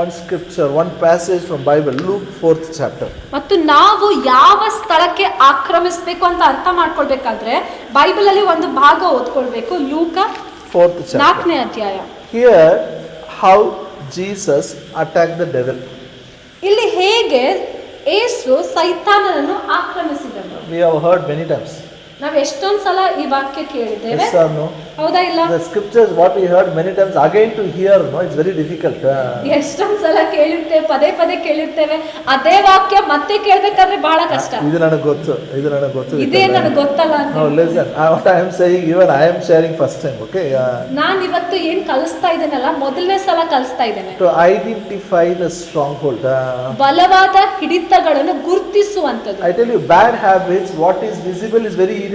one scripture, one passage from Bible, Luke 4th chapter. ಮತ್ತು ನಾವು ಯಾವ ಸ್ಥಳಕ್ಕೆ ಆಕ್ರಮಿಸಬೇಕು ಅಂತ ಅರ್ಥ ಮಾಡ್ಕೊಳ್ಬೇಕಾದ್ರೆ Bible ಅಲ್ಲಿ ಒಂದು ಭಾಗ ಓದ್ಕೊಳ್ಬೇಕು. ಲೂಕ 4th chapter. 4ನೇ ಅಧ್ಯಾಯ. Here how Jesus attacked the devil. ಇಲ್ಲಿ ಹೇಗೆ ಯೇಸು ಸೈತಾನನನ್ನು ಆಕ್ರಮಿಸಿದನು. We have heard many times. ನಾವು ಎಷ್ಟೊಂದು ಸಲ ಈ ವಾಕ್ಯ ಕೇಳಿದ್ದೇವೆ. Yes or no? ಹೌದಾ ಇಲ್ಲ? The scriptures what we heard many times, again to hear, no, it's very difficult. ಎಷ್ಟೊಂದು ಸಲ ಕೇಳಿರ್ತೇವೆ, ಪದೇ ಪದೇ ಕೇಳಿರ್ತೇವೆ. ಅದೇ ವಾಕ್ಯ ಮತ್ತೆ ಕೇಳಬೇಕಾದ್ರೆ ಬಹಳ ಕಷ್ಟ. ಇದು ನನಗೆ ಗೊತ್ತು, ಇದು ನನಗೆ ಗೊತ್ತು. ಇದೇ ನನಗೆ ಗೊತ್ತಲ್ಲ ಅಂತ. No, listen. What I am saying, even I am sharing first time. Okay. ನಾನು ಇವತ್ತು ಏನ್ ಕಲಿಸ್ತಾ ಇದ್ದೇನಲ್ಲ ಮೊದಲನೇ ಸಲ ಕಲಿಸ್ತಾ ಇದ್ದೇನೆ. To identify the stronghold. ಬಲವಾದ ಹಿಡಿತಗಳನ್ನು ಗುರುತಿಸುವಂತದ್ದು. I tell you, bad habits, what is visible is very easy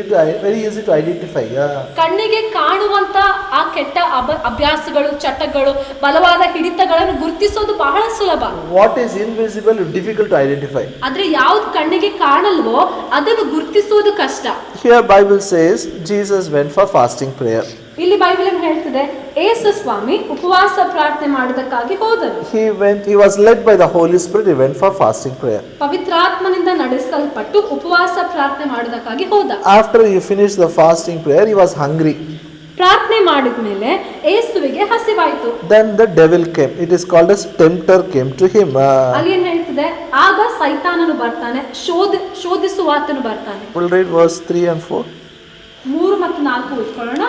to identify. ಕಣ್ಣಿಗೆ ಕಾಣುವಂತ ಆ ಕೆಟ್ಟ ಅಭ್ಯಾಸಗಳು, ಚಟಗಳು, ಬಲವಾದ ಹಿಡಿತಗಳನ್ನು ಗುರುತಿಸೋದು ಬಹಳ ಸುಲಭ. What is invisible is difficult to identify. ಆದ್ರೆ ಯಾವ್ದು ಕಣ್ಣಿಗೆ ಕಾಣಲ್ವೋ ಅದನ್ನು ಗುರುತಿಸುವುದು ಕಷ್ಟ. Here Bible says Jesus went for fasting prayer. ಇಲ್ಲಿ ಬೈಬಲ್ ಏನು ಹೇಳ್ತಿದೆ? ಯೇಸು ಸ್ವಾಮಿ ಉಪವಾಸ ಪ್ರಾರ್ಥನೆ ಮಾಡುವುದಕ್ಕಾಗಿ ಹೋದರು. He was led by the Holy Spirit. He went for fasting prayer. ಪವಿತ್ರಾತ್ಮನಿಂದ ನಡೆಸಲ್ಪಟ್ಟು ಉಪವಾಸ ಪ್ರಾರ್ಥನೆ ಮಾಡುವುದಕ್ಕಾಗಿ ಹೋದ. After he finished the fasting prayer, he was hungry. ಪ್ರಾರ್ಥನೆ ಮಾಡಿದ ಮೇಲೆ ಯೇಸುವಿಗೆ ಹಸಿವಾಯಿತು. Then the devil came. It is called as tempter came to him. ಅಲ್ಲಿ ಏನ್ ಹೇಳ್ತಿದೆ? ಆಗ ಸೈತಾನನು ಬರ್ತಾನೆ, ಶೋಧಿಸುವಾತನು ಬರ್ತಾನೆ. We'll read verse 3 and 4. 3 ಮತ್ತು 4 ಓದ್ಕೊಳ್ಳೋಣ.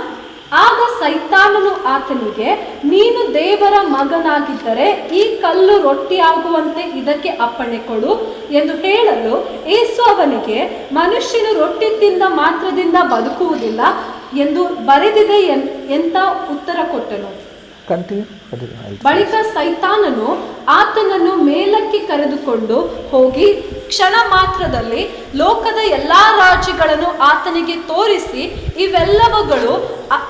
ಆಗ ಸೈತಾನನು ಆತನಿಗೆ, ನೀನು ದೇವರ ಮಗನಾಗಿದ್ದರೆ ಈ ಕಲ್ಲು ರೊಟ್ಟಿಯಾಗುವಂತೆ ಇದಕ್ಕೆ ಅಪ್ಪಣೆ ಕೊಡು ಎಂದು ಹೇಳಲು, ಯೇಸು ಅವನಿಗೆ, ಮನುಷ್ಯನು ರೊಟ್ಟಿ ತಿಂದ ಮಾತ್ರದಿಂದ ಬದುಕುವುದಿಲ್ಲ ಎಂದು ಬರೆದಿದೆ ಎಂತ ಉತ್ತರ ಕೊಟ್ಟನು. ಬಳಿಕ ಸೈತಾನನು ಆತನನ್ನು ಮೇಲಕ್ಕೆ ಕರೆದುಕೊಂಡು ಹೋಗಿ ಕ್ಷಣ ಮಾತ್ರದಲ್ಲಿ ಲೋಕದ ಎಲ್ಲಾ ರಾಜ್ಯಗಳನ್ನು ಆತನಿಗೆ ತೋರಿಸಿ,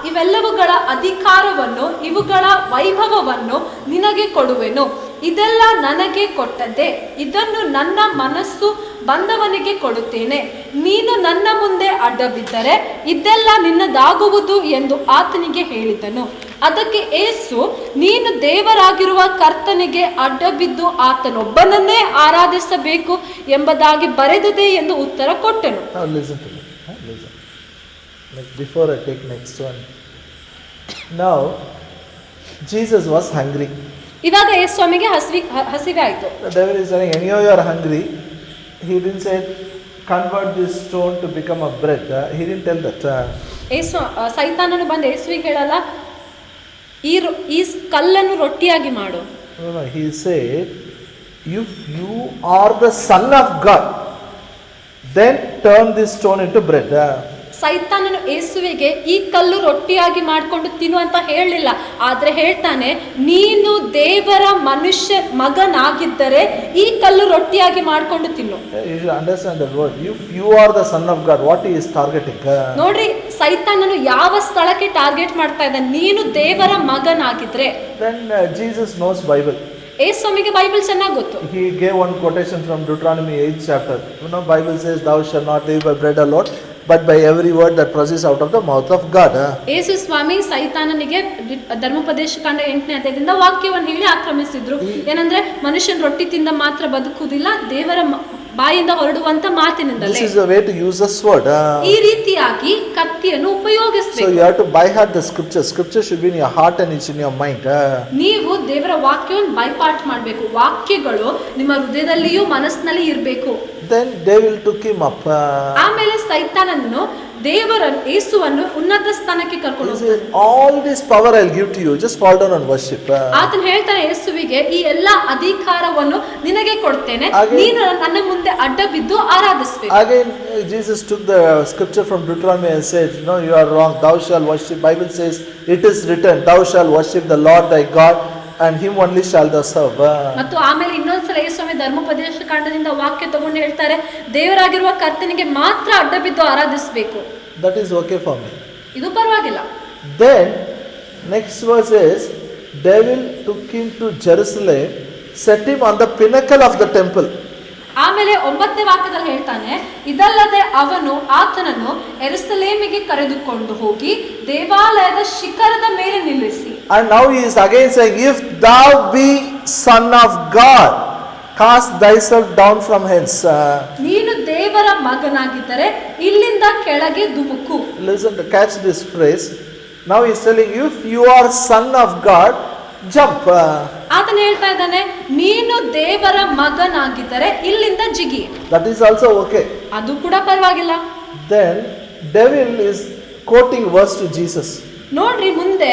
ಇವೆಲ್ಲವುಗಳ ಅಧಿಕಾರವನ್ನು, ಇವುಗಳ ವೈಭವವನ್ನು ನಿನಗೆ ಕೊಡುವೆನು. ಇದೆಲ್ಲ ನನಗೆ ಕೊಟ್ಟದ್ದೇ. ಇದನ್ನು ನನ್ನ ಮನಸ್ಸು ಬಂದವನಿಗೆ ಕೊಡುತ್ತೇನೆ. ನೀನು ನನ್ನ ಮುಂದೆ ಅಡ್ಡ ಬಿದ್ದರೆ ಇದೆಲ್ಲ ನಿನ್ನದಾಗುವುದು ಎಂದು ಆತನಿಗೆ ಹೇಳಿದನು. ಅದಕ್ಕೆ ಯೇಸು, ನೀನು ದೇವರಾಗಿರುವ ಕರ್ತನಿಗೆ ಅಡ್ಡ ಬಿದ್ದು ಆತನೊಬ್ಬನನ್ನೇ ಆರಾಧಿಸಬೇಕು ಎಂಬುದಾಗಿ ಬರೆದಿದೆ ಎಂದು ಉತ್ತರ ಕೊಟ್ಟನು. Listen to me. Listen. Before I take next one. Now, Jesus was hungry. ಇವಾಗ ಯೇಸು ಸ್ವಾಮಿಗೆ ಹಸಿವೆ ಆಯಿತು. The devil is saying, anyhow you are hungry. He didn't say, convert this stone to become a bread. He didn't tell that. ಸೈತಾನನು ಬಂದು ಯೇಸುವಿಗೆ ಹೇಳಲ್ಲ, ಈ ಕಲ್ಲನ್ನು ರೊಟ್ಟಿಯಾಗಿ ಮಾಡು. No, he said, if you are the son of God, then turn this stone into bread. ಸೈತಾನನು ಯೇಸುವಿಗೆ ಈ ಕಲ್ಲು ರೊಟ್ಟಿಯಾಗಿ ಮಾಡಿಕೊಂಡು ತಿನ್ನು ಅಂತ ಹೇಳಲಿಲ್ಲ. ಆದ್ರೆ ಹೇಳ್ತಾನೆ, ನೀನು ದೇವರ ಮಗನಾಗಿದ್ದರೆ ಈ ಕಲ್ಲು ರೊಟ್ಟಿಯಾಗಿ ಮಾಡಿಕೊಂಡು ತಿನ್ನು. You should understand that word. If you are the son of God, what he is targeting? ನೋಡ್ರಿ, ಸೈತಾನನು ಯಾವ ಸ್ಥಳಕ್ಕೆ ಟಾರ್ಗೆಟ್ ಮಾಡ್ತಾ ಇದ್ದಾನೆ? ನೀನು ದೇವರ ಮಗನಾಗಿದ್ರೆ. Then Jesus knows Bible. ಯೇಸು ಸ್ವಾಮಿಗೆ ಬೈಬಲ್ ಚೆನ್ನಾಗಿ ಗೊತ್ತು. He gave one quotation from Deuteronomy 8th chapter. Bible says, thou shalt not live by bread alone, but by every word that proceeds out of the mouth of God. ಯೇಸು ಸ್ವಾಮಿ ಸೈತಾನನಿಗೆ ಧರ್ಮೋಪದೇಶ ಕಾಂಡ 8ನೇ ಅಧ್ಯಾಯದಿಂದ ವಾಕ್ಯವನ್ನು ಹೇಳಿ ಆಕ್ರಮಿಸಿದ್ರು. ಏನಂದ್ರೆ, ಮನುಷ್ಯನ ರೊಟ್ಟಿ ತಿಂದ ಮಾತ್ರ ಬದುಕುವುದಿಲ್ಲ, ದೇವರ ಬಾಯಿಂದ ಹೊರಡುವಂತ This ಮಾತಿನಿಂದಲೇ. is the way to use the sword. ಈ ರೀತಿಯಾಗಿ ಕತ್ತಿಯನ್ನು So ಉಪಯೋಗಿಸಬೇಕು. you have to by heart the scripture. Scripture should be in your heart and it's in your mind. ನೀವು ದೇವರ ವಾಕ್ಯವನ್ನು ಬೈಪಾಠ ಮಾಡಬೇಕು. ವಾಕ್ಯಗಳು ನಿಮ್ಮ ಹೃದಯದಲ್ಲಿಯೂ ಮನಸ್ಸಿನಲ್ಲಿ ಇರಬೇಕು. Then devil took him up. ಆಮೇಲೆ ಸೈತಾನನ್ನು ದೇವರ ಯೇಸುವನ್ನು ಉನ್ನತ ಸ್ಥಾನಕ್ಕೆ ಕರ್ಕೊಂಡು He ಹೋಗ್ತಾನೆ. says, all this power I'll give to you. Just fall down and worship. ಆತನು ಹೇಳ್ತಾನೆ ಯೇಸುವಿಗೆ, ಈ ಎಲ್ಲಾ ಅಧಿಕಾರವನ್ನು ನಿನಗೆ ಕೊಡ್ತೇನೆ, Again- ನೀನು ನನ್ನ ಮುಂದೆ ಅಡ್ಡ ಬಿದ್ದು ಆರಾಧಿಸಬೇಕು. Again, Jesus took the scripture from Deuteronomy and said, no, you are wrong. Thou shalt worship. Bible says, it is written, thou shalt worship the Lord thy God, and him only shall thou serve. ಮತ್ತು ಆಮೇಲೆ ಇನ್ನೊಂದ್ಸಲ ಯೇಸುಸ್ವಾಮಿ ಧರ್ಮೋಪದೇಶ ಕಾಂಡದಿಂದ ವಾಕ್ಯ ತಗೊಂಡು ಹೇಳ್ತಾರೆ, ದೇವರಾಗಿರುವ ಕರ್ತನಿಗೆ ಮಾತ್ರ ಅಡ್ಡ ಬಿದ್ದು ಆರಾಧಿಸಬೇಕು. That is okay for me. ಇದು ಪರವಾಗಿಲ್ಲ. Then, next verse is, devil took him to Jerusalem, set him on the pinnacle of the temple. ಆಮೇಲೆ 9ನೇ ವಾಕ್ಯದಲ್ಲಿ ಹೇಳ್ತಾನೆ, ಇದಲ್ಲದೆ ಅವನು ಆತನನ್ನು ಯೆರೂಸಲೇಮಿಗೆ ಕರೆದುಕೊಂಡು ಹೋಗಿ ದೇವಾಲಯದ ಶಿಖರದ ಮೇಲೆ ನಿಲ್ಲಿಸಿ. And now he is again saying, if thou be son of God, cast thyself down from hence. ನೀನು ದೇವರ ಮಗನಾಗಿದ್ದರೆ ಇಲ್ಲಿಂದ ಕೆಳಗೆ ಧುಮುಕು. Listen to catch this phrase. Now he is telling you, if you are son of God, jump. ಆತನು ಹೇಳ್ತಾ ಇದ್ದಾನೆ, ನೀನು ದೇವರ ಮಗನಾಗಿದ್ದರೆ ಇಲ್ಲಿಂದ ಜಿಗಿ. That is also okay. ಅದು ಕೂಡ ಪರವಾಗಿಲ್ಲ. Then devil is quoting verse to Jesus. ನೋಡ್ರಿ, ಮುಂದೆ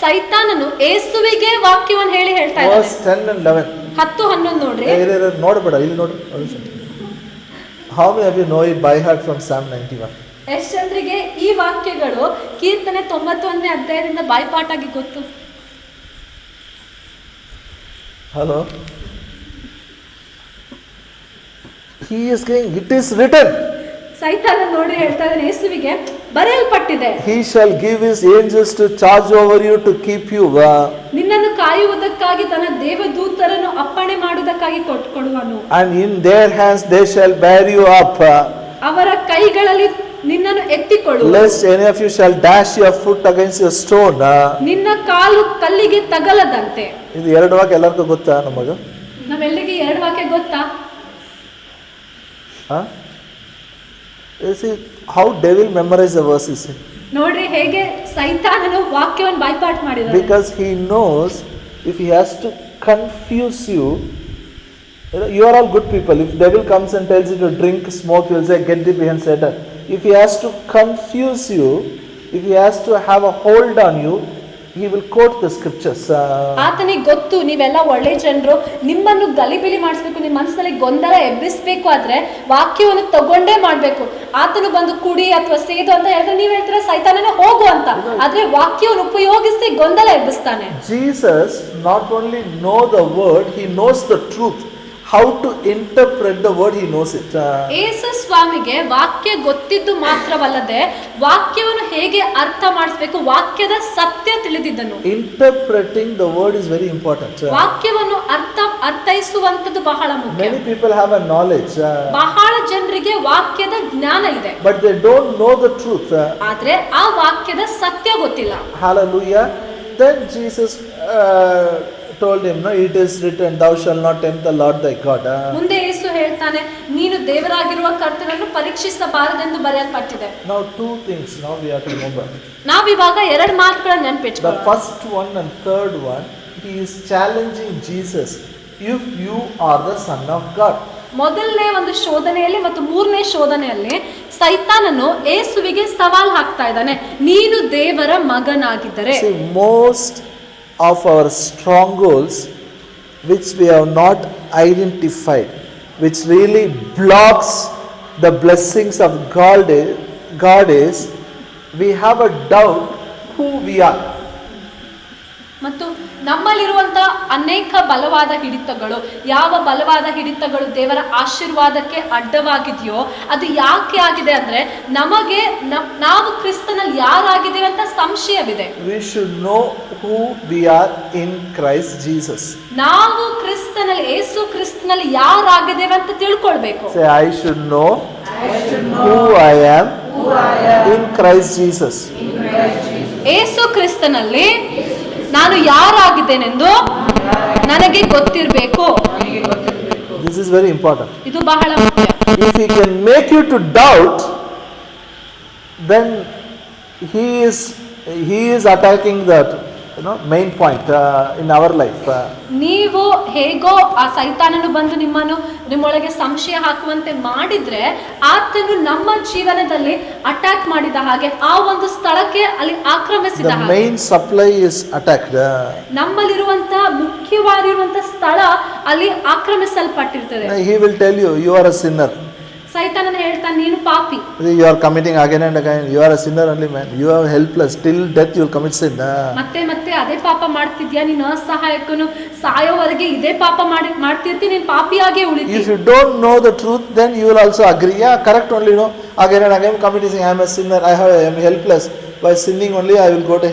ಸೈತಾನನು ಯೇಸುವಿಗೆ ವಾಕ್ಯವನ್ನು ಹೇಳ್ತಾ Verse ಇದ್ದಾನೆ. 10 and 11. 10-11 ನೋಡ್ರಿ. ನೋಡಬೇಡ, ಇಲ್ಲಿ ನೋಡು. How many of you know it by heart from Psalm 91? ಎಷ್ಟು ಜನರಿಗೆ ಈ ವಾಕ್ಯಗಳು ಕೀರ್ತನೆ 91ನೇ ಅಧ್ಯಾಯದಿಂದ ಬಾಯ್ಪಾಟಾಗಿ ಗೊತ್ತು? Hello? He is saying, it is written. ಸೈತಾನ ನೋಡಿ ಹೇಳ್ತಾ ಇದ್ದಾನೆ ಯೇಸುವಿಗೆ, ಬರೆಯಲ್ಪಟ್ಟಿದೆ. He shall give his angels to charge over you to keep you. ನಿನ್ನನ್ನು ಕಾಯುವುದಕ್ಕಾಗಿ ತನ್ನ ದೇವದೂತರನ್ನು ಅಪ್ಪಣೆ ಮಾಡುವುದಕ್ಕಾಗಿ ಕೊಡುವನು. And in their hands they shall bear you up. ಅವರ ಕೈಗಳಲ್ಲಿ ನಿನ್ನನ್ನು ಎತ್ತಿಕೊಳ್ಳುವ. Lest any of you shall dash your foot against a stone. ನಿನ್ನ ಕಾಲು ಕಲ್ಲಿಗೆ ತಗಲದಂತೆ. ಇದು ಎರಡು ವಾಕ್ಯ ಎಲ್ಲರಿಗೂ ಗೊತ್ತಾ ನಮಗ? ನಾವೆಲ್ಲರಿಗೆ 2 ವಾಕ್ಯ ಗೊತ್ತಾ? You see how devil memorize the verses. ನೋಡ್ರಿ ಹೇಗೆ ಸೈತಾನನು ವಾಕ್ಯವನ್ನು ಬಾಯ್ಪಾಟ್ ಮಾಡಿದಾನೆ. Because he knows if he has to confuse you, you are all good people. If devil comes and tells you to drink, smoke, you will say, get thee behind Satan. If he has to confuse you, if he has to have a hold on you, he will quote the scriptures. ಆತನಿಗೆ ಗೊತ್ತು ನೀವೆಲ್ಲ ಒಳ್ಳೆ ಜನರು, ನಿಮ್ಮನ್ನು ಗಲಿಬಿಲಿ ಮಾಡಿಸ್ಬೇಕು, ನಿಮ್ಮ ಮನಸ್ಸಿನಲ್ಲಿ ಗೊಂದಲ ಎಬ್ಬಿಸ್ಬೇಕು, ಆದ್ರೆ ವಾಕ್ಯವನ್ನು ತಗೊಂಡೇ ಮಾಡ್ಬೇಕು. ಆತನು ಬಂದು ಕುಡಿ ಅಥವಾ ಸೇದು ಅಂತ ಹೇಳಿದ್ರೆ ನೀವ್ ಹೇಳ್ತೀರಾ ಸೈತಾನನೇ ಹೋಗು ಅಂತ, ಆದ್ರೆ ವಾಕ್ಯವನ್ನು ಉಪಯೋಗಿಸಿ ಗೊಂದಲ ಎಬ್ಬಿಸ್ತಾನೆ. Jesus not only know the word, he knows the truth. How to interpret the word, he knows it. ಯೇಸು ಸ್ವಾಮಿಗೆ ವಾಕ್ಯ ಗೊತ್ತಿದ್ದು ಮಾತ್ರವಲ್ಲದೆ ವಾಕ್ಯವನ್ನು ಹೇಗೆ ಅರ್ಥ ಮಾಡಿಸಬೇಕು, ವಾಕ್ಯದ ಸತ್ಯ ತಿಳಿದಿದ್ದನು. Interpreting the word is very important. ವಾಕ್ಯವನ್ನು ಅರ್ಥೈಸುವಂತದ್ದು ಬಹಳ ಮುಖ್ಯ. Many people have a knowledge, ಬಹಳ ಜನರಿಗೆ ವಾಕ್ಯದ ಜ್ಞಾನ ಇದೆ, but they don't know the truth. ಆದ್ರೆ ಆ ವಾಕ್ಯದ ಸತ್ಯ ಗೊತ್ತಿಲ್ಲ. Hallelujah. Then Jesus told him, no, it is written, thou shalt not tempt the Lord thy God. ಮುಂದೆ ಯೇಸು ಹೇಳ್ತಾನೆ, ನೀನು ದೇವರಾಗಿರುವ ಕರ್ತನನ್ನು ಪರೀಕ್ಷಿಸಬಾರದೆಂದು ಬರೆಯಲ್ಪಟ್ಟಿದೆ. Now two things now we have to remember. ನಾವಿವಾಗ 2 ಮಾತುಗಳನ್ನು The ನೆನಪಿಟ್ಕೊಳ್ಳೋಣ. first one and third one, he is challenging Jesus, if you are the son of God. ಮೊದಲನೇ ಒಂದು ಶೋಧನೆಯಲ್ಲಿ ಮತ್ತು 3ನೇ ಶೋಧನೆಯಲ್ಲಿ ಸೈತಾನನು ಯೇಸುವಿಗೆ ಸವಾಲ್ ಹಾಕ್ತಾ ಇದ್ದಾನೆ, ನೀನು ದೇವರ ಮಗನಾಗಿದ್ದರೆ. See, most of our strongholds which we have not identified, which really blocks the blessings of God is we have a doubt who we are. ಮತ್ತು ನಮ್ಮಲ್ಲಿರುವಂತಹ ಅನೇಕ ಬಲವಾದ ಹಿಡಿತಗಳು, ಯಾವ ಬಲವಾದ ಹಿಡಿತಗಳು ದೇವರ ಆಶೀರ್ವಾದಕ್ಕೆ ಅಡ್ಡವಾಗಿದೆಯೋ ಅದು ಯಾಕೆ ಆಗಿದೆ ಅಂದ್ರೆ ನಮಗೆ ನಾವು ಕ್ರಿಸ್ತನಲ್ಲಿ ಯಾರಾಗಿದ್ದೇವೆ ಅಂತ ಸಂಶಯವಿದೆ. We should know who we are in Christ Jesus. ನಾವು ಕ್ರಿಸ್ತನಲ್ಲಿ, ಯೇಸು ಕ್ರಿಸ್ತನಲ್ಲಿ ಯಾರಾಗಿದ್ದೇವೆ ಅಂತ ತಿಳ್ಕೊಳ್ಬೇಕು. Say, I should know who I am in Christ Jesus. ಯೇಸು ಕ್ರಿಸ್ತನಲ್ಲಿ ನಾನು ಯಾರಾಗಿದ್ದೇನೆಂದು ನನಗೆ ಗೊತ್ತಿರಬೇಕು. This is very important. ಇದು ಬಹಳ ಮುಖ್ಯ. If he can make you to doubt, then he is attacking that main point in our life. ನೀವು ಹೇಗೋ ಆ ಸೈತಾನನು ಬಂದು ನಿಮ್ಮೊಳಗೆ ಸಂಶಯ ಹಾಕುವಂತೆ ಮಾಡಿದ್ರೆ ಆತನು ನಮ್ಮ ಜೀವನದಲ್ಲಿ ಅಟ್ಯಾಕ್ ಮಾಡಿದ ಹಾಗೆ ಆ ಒಂದು ಸ್ಥಳಕ್ಕೆ ಅಲ್ಲಿ ಆಕ್ರಮಿಸಿದ The ಹಾಗೆ main supply is attacked. ನಮ್ಮಲ್ಲಿರುವಂತ ಮುಖ್ಯವಾಗಿರುವಂತ ಸ್ಥಳ ಅಲ್ಲಿ ಆಕ್ರಮಿಸಲ್ಪಟ್ಟಿರ್ತದೆ. He will tell you, you are a sinner. ಸೈತಾನನ ಹೇಳ್ತಾನೆ, ನೀನು ಪಾಪಿ. You are committing again and again. You are a sinner only, man. You are helpless. Till death you will commit sin. ಮತ್ತೆ ಮತ್ತೆ ಅದೇ ಪಾಪ ಮಾಡ್ತಿದ್ಯಾ, ನೀನು ಅಸಹಾಯಕನು, ಸಾಯೋವರೆಗೆ ಇದೇ ಪಾಪ ಮಾಡ್ತಿರ್ತಿ, ನೀನು ಪಾಪಿಯಾಗೆ ಉಳಿತಿ. If you don't know the truth, then you will also agree. Yeah, correct only. Again and again committing. I am a sinner. I am helpless. By sinning only, I will go to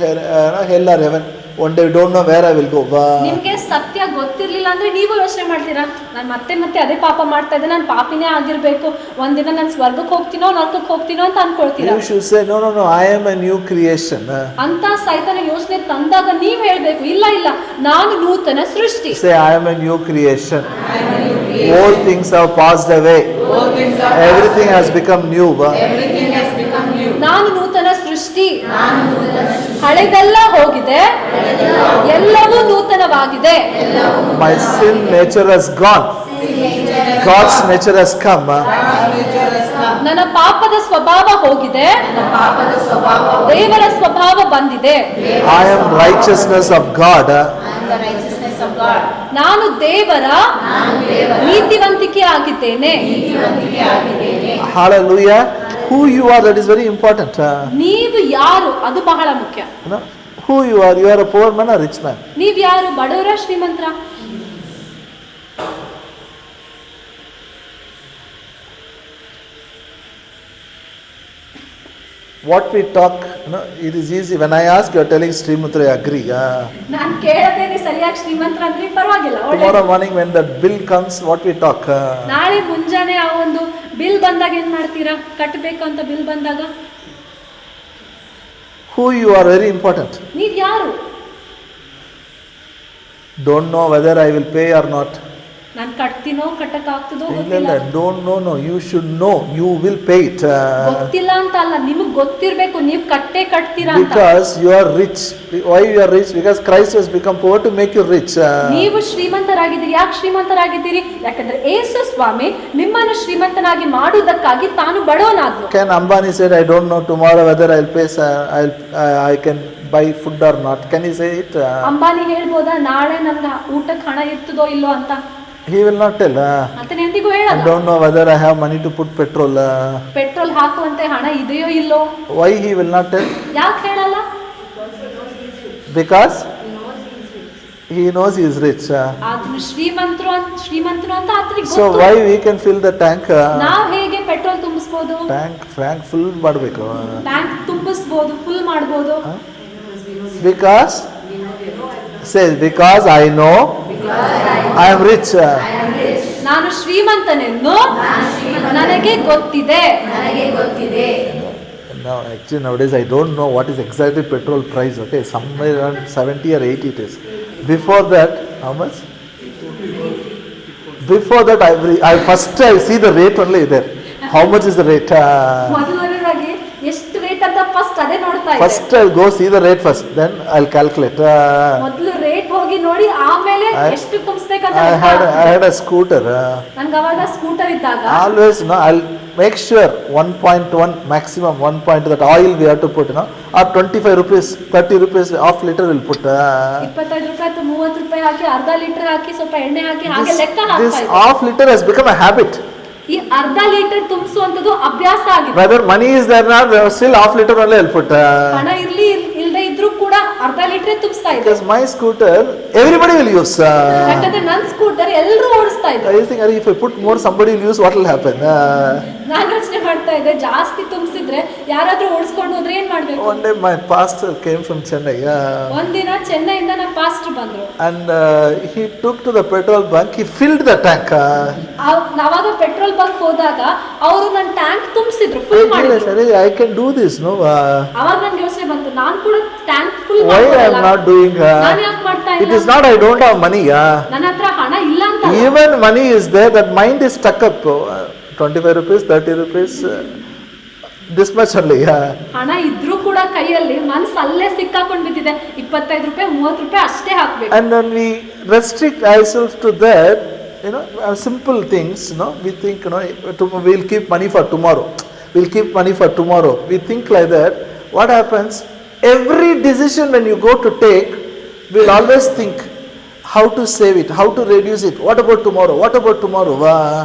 hell or heaven. One day, don't know where I will go. ನಿಮ್ಗೆ ಸತ್ಯ ಗೊತ್ತಿರ್ಲಿಲ್ಲ ಅಂದ್ರೆ ನೀವು ಯೋಚನೆ ಮಾಡ್ತೀರಾ, ನಾನು ಮತ್ತೆ ಮತ್ತೆ ಅದೇ ಪಾಪ ಮಾಡ್ತಾ ಇದ್ದೆ, ನಾನು ಪಾಪಿನೇ ಆಗಿರ್ಬೇಕು, ಒಂದಿನ ನಾನು ಸ್ವರ್ಗಕ್ಕೆ ಹೋಗ್ತೀನೋ ನರಕಕ್ಕೆ ಹೋಗ್ತೀನೋ ಅಂತ ಅನ್ಕೊಳ್ತೀರಾ. You should say, no, I am a new creation. ಅಂತ ಸೈತಾನ ಯೋಚನೆ ತಂದಾಗ ನೀವ್ ಹೇಳ್ಬೇಕು, ಇಲ್ಲ ನಾನು ನೂತನ ಸೃಷ್ಟಿ. Say, I am a new creation. All things have passed away. Everything has become new. ನಾನು ನೂತನ ಸೃಷ್ಟಿ, ಹಳೆದೆಲ್ಲ ಹೋಗಿದೆ, ಎಲ್ಲವೂ ನೂತನವಾಗಿದೆ. My sin nature has gone. God's nature has come. ನನ್ನ ಪಾಪದ ಸ್ವಭಾವ ಹೋಗಿದೆ, ದೇವರ ಸ್ವಭಾವ ಬಂದಿದೆ. I am righteousness of God. ನಾನು ದೇವರ ನೀತಿವಂತಿಕೆ ಆಗಿದ್ದೇನೆ. Hallelujah. Who you are, that is very important. ನೀವು ಯಾರು, ಅದು ಬಹಳ ಮುಖ್ಯ. Who you are a poor man or rich man? ನೀವ್ ಯಾರು, ಬಡವರ ಶ್ರೀಮಂತರ? What we talk, it is easy. When I ask, you are telling Srimutra, I agree. ನಾನು ಕೇಳದೇನೆ ಸರಿಯಾಗಿ ಶ್ರೀಮಂತರ ಅಂದ್ರೆ ಪರವಾಗಿಲ್ಲ, Tomorrow morning when that bill comes, what we talk? ನಾಳೆ ಮುಂಜಾನೆ ಆ ಒಂದು ಬಿಲ್ ಬಂದಾಗ ಏನ್ ಮಾಡ್ತೀರಾ? ಕಟ್ಟಬೇಕು ಅಂತ ಬಿಲ್ ಬಂದಾಗ Who you are, very important. ನೀವ್ ಯಾರು? Don't know whether I will pay or not. ನಾನು ಕಟ್ತೀನೋ ಕಟ್ಟಕ್ ಆಗ್ತದೋ ಇಲ್ಲ ಗೊತ್ತಿಲ್ಲ. don't know. You should know. You will pay it. ಗೊತ್ತಿಲ್ಲ ಅಂತ ಅಲ್ಲ, ನಿಮಗ್ ಗೊತ್ತಿರ್ಬೇಕು, ನೀವ್ ಕಟ್ತೀರಾ ಅಂತ. Because you are rich. Why you are rich? Because Christ has become poor to make you rich. ನೀವು ಶ್ರೀಮಂತರಾಗಿದ್ದೀರಿ. ಯಾಕೆ ಶ್ರೀಮಂತರಾಗಿದ್ದೀರಿ? ಯಾಕಂದ್ರೆ ಯೇಸು ಸ್ವಾಮಿ ನಿಮ್ಮನ್ನು ಶ್ರೀಮಂತನಾಗಿ ಮಾಡುವುದಕ್ಕಾಗಿ ತಾನು ಬಡವನಾದ್ರು. Can Ambani said, I don't know tomorrow whether I'll pay. I can buy food or not. Can he say it? Ambani ಹೇಳ್ಬೋದಾ ನಾಳೆ ನನ್ನ ಊಟಕ್ಕೆ ಹಣ ಇರ್ತದೋ ಇಲ್ಲೋ ಅಂತ? He will not tell. ಆತನ ಎಂದಿಗೂ I ಹೇಳಲ್ಲ. don't know whether I have money to put petrol. Petrol ಹಾಕುವಂತೆ ಹಣ ಇದೆಯೋ ಇಲ್ಲೋ? Why he will not tell? ಯಾಕೆ ಹೇಳಲ್ಲ? Because he knows he is rich. ಆತನು ಶ್ರೀಮಂತರು ಅಂತ ಆತನಿಗೆ So ಗೊತ್ತು. why we can fill the tank? ನಾವ್ ಹೇಗೆ ಪೆಟ್ರೋಲ್ ತುಂಬಿಸ್ಬೋದು? Tank full ಮಾಡಬೇಕು. ಟ್ಯಾಂಕ್ ತುಂಬಿಸ್ಬೋದು, ಫುಲ್ ಮಾಡ್ಬೋದು. Because I know I am rich. ನಾನು ಶ್ರೀಮಂತನೆನ್ನು ನನಗೆ ಗೊತ್ತಿದೆ. Now actually nowadays I don't know what is exactly petrol price. Okay, somewhere around 70 or 80 it is. Before that, how much? Before that I first see the rate only there. How much is the rate? ಮೊದಲನೇದಾಗಿ ಎಷ್ಟು rate ಅಂತ first ಅದೇ ನೋಡ್ತಾ ಇದ್ದೆ. First I'll go see the rate first, then I'll calculate. ಮೊದಲು rate ಹೋಗಿ ನೋಡಿ ಆಮೇಲೆ ಎಷ್ಟು ತುಂಬಿಸ್ಬೇಕಂತ. I had a scooter. ನನ್ಗೆ ಅವಾಗ ಸ್ಕೂಟರ್ ಇದ್ದಾಗ Always, I'll make sure 1.1 maximum 1 point that oil we have to put, or 25 rupees, 30 rupees half liter will put. 25 ರೂಪಾಯಿ ಅಥವಾ 30 ರೂಪಾಯಿ ಹಾಕಿ ಅರ್ಧ ಲೀಟರ್ ಹಾಕಿ ಸ್ವಲ್ಪ ಎಣ್ಣೆ ಹಾಕಿ ಹಾಗೆ ಲೆಕ್ಕ This ಹಾಕ್ತಾ ಇದ್ದೆ. half liter has become a habit. ಈ ಅರ್ಧ ಲೀಟರ್ ತುಂಬಿಸುವಂತದ್ದು ಅಭ್ಯಾಸ ಆಗಿದೆ. Whether money is there or not, still half liter only I'll put. ಹಣ ಇರ್ಲಿ ಇಲ್ದೇ ಇದ್ರೂ ಕೂಡ ಅರ್ಧ ಲೀಟರ್ ತುಂಬಿಸ್ತಾ ಇದ್ದೆ. Because my scooter everybody will use. ಯಾಕಂದ್ರೆ ನನ್ನ ಸ್ಕೂಟರ್ ಎಲ್ಲರೂ ಓಡಿಸ್ತಾ ಇದ್ರು. I think if I put more, somebody will use. What will happen? ನಾನು ಯೋಚನೆ ಮಾಡ್ತಾ ಇದ್ದೆ, ಜಾಸ್ತಿ ತುಂಬಿಸಿದ್ರೆ ಯಾರಾದ್ರೂ ಓಡಿಸ್ಕೊಂಡು ಹೋದ್ರೆ ಏನ್ ಮಾಡ್ಬೇಕು? One day my pastor came from Chennai. ಒಂದಿನ ಚೆನ್ನೈಯಿಂದ ನಮ್ಮ ಪಾಸ್ಟರ್ ಬಂದ್ರು. And he took to the petrol bunk. He filled the tank. ನಾವಾಗ ಪೆಟ್ರೋಲ್ ಬಂಕ್ ಹೋದಾಗ ಅವರು ನನ್ನ ಟ್ಯಾಂಕ್ ತುಂಬಿಸಿದ್ರು, ಫುಲ್ ಮಾಡಿದ್ರು. I can do this, no? ಅವಾಗ ನನ್ಗೆ ಯೋಚನೆ ಬಂತು, ನಾನು ಕೂಡ tank full Why I am not doing? ನಾನು ಯಾಕೆ ಮಾಡ್ತಾ It ಇಲ್ಲ? is not I don't have money. ನನ್ನ ಹತ್ರ ಹಣ ಇಲ್ಲ ಅಂತ ಅಲ್ಲ. Even money is there, that mind is stuck up. 25 rupees, 30 rupees, this much only. ಹಣ ಇದ್ರೂ ಕೂಡ ಕೈಯಲ್ಲಿ ಮನ್ಸು ಅಲ್ಲೇ ಸಿಕ್ಕಾಕೊಂಡ್ ಬಿದ್ದಿದೆ. 25 ರೂಪಾಯಿ 30 ರೂಪಾಯಿ ಅಷ್ಟೇ ಹಾಕ್ಬೇಕು. And when we restrict ourselves to that, simple things, we think, we'll keep money for tomorrow. We'll keep money for tomorrow. We think like that. What happens? Every decision when you go to take, we'll always think how to save it, how to reduce it. What about tomorrow? What about tomorrow?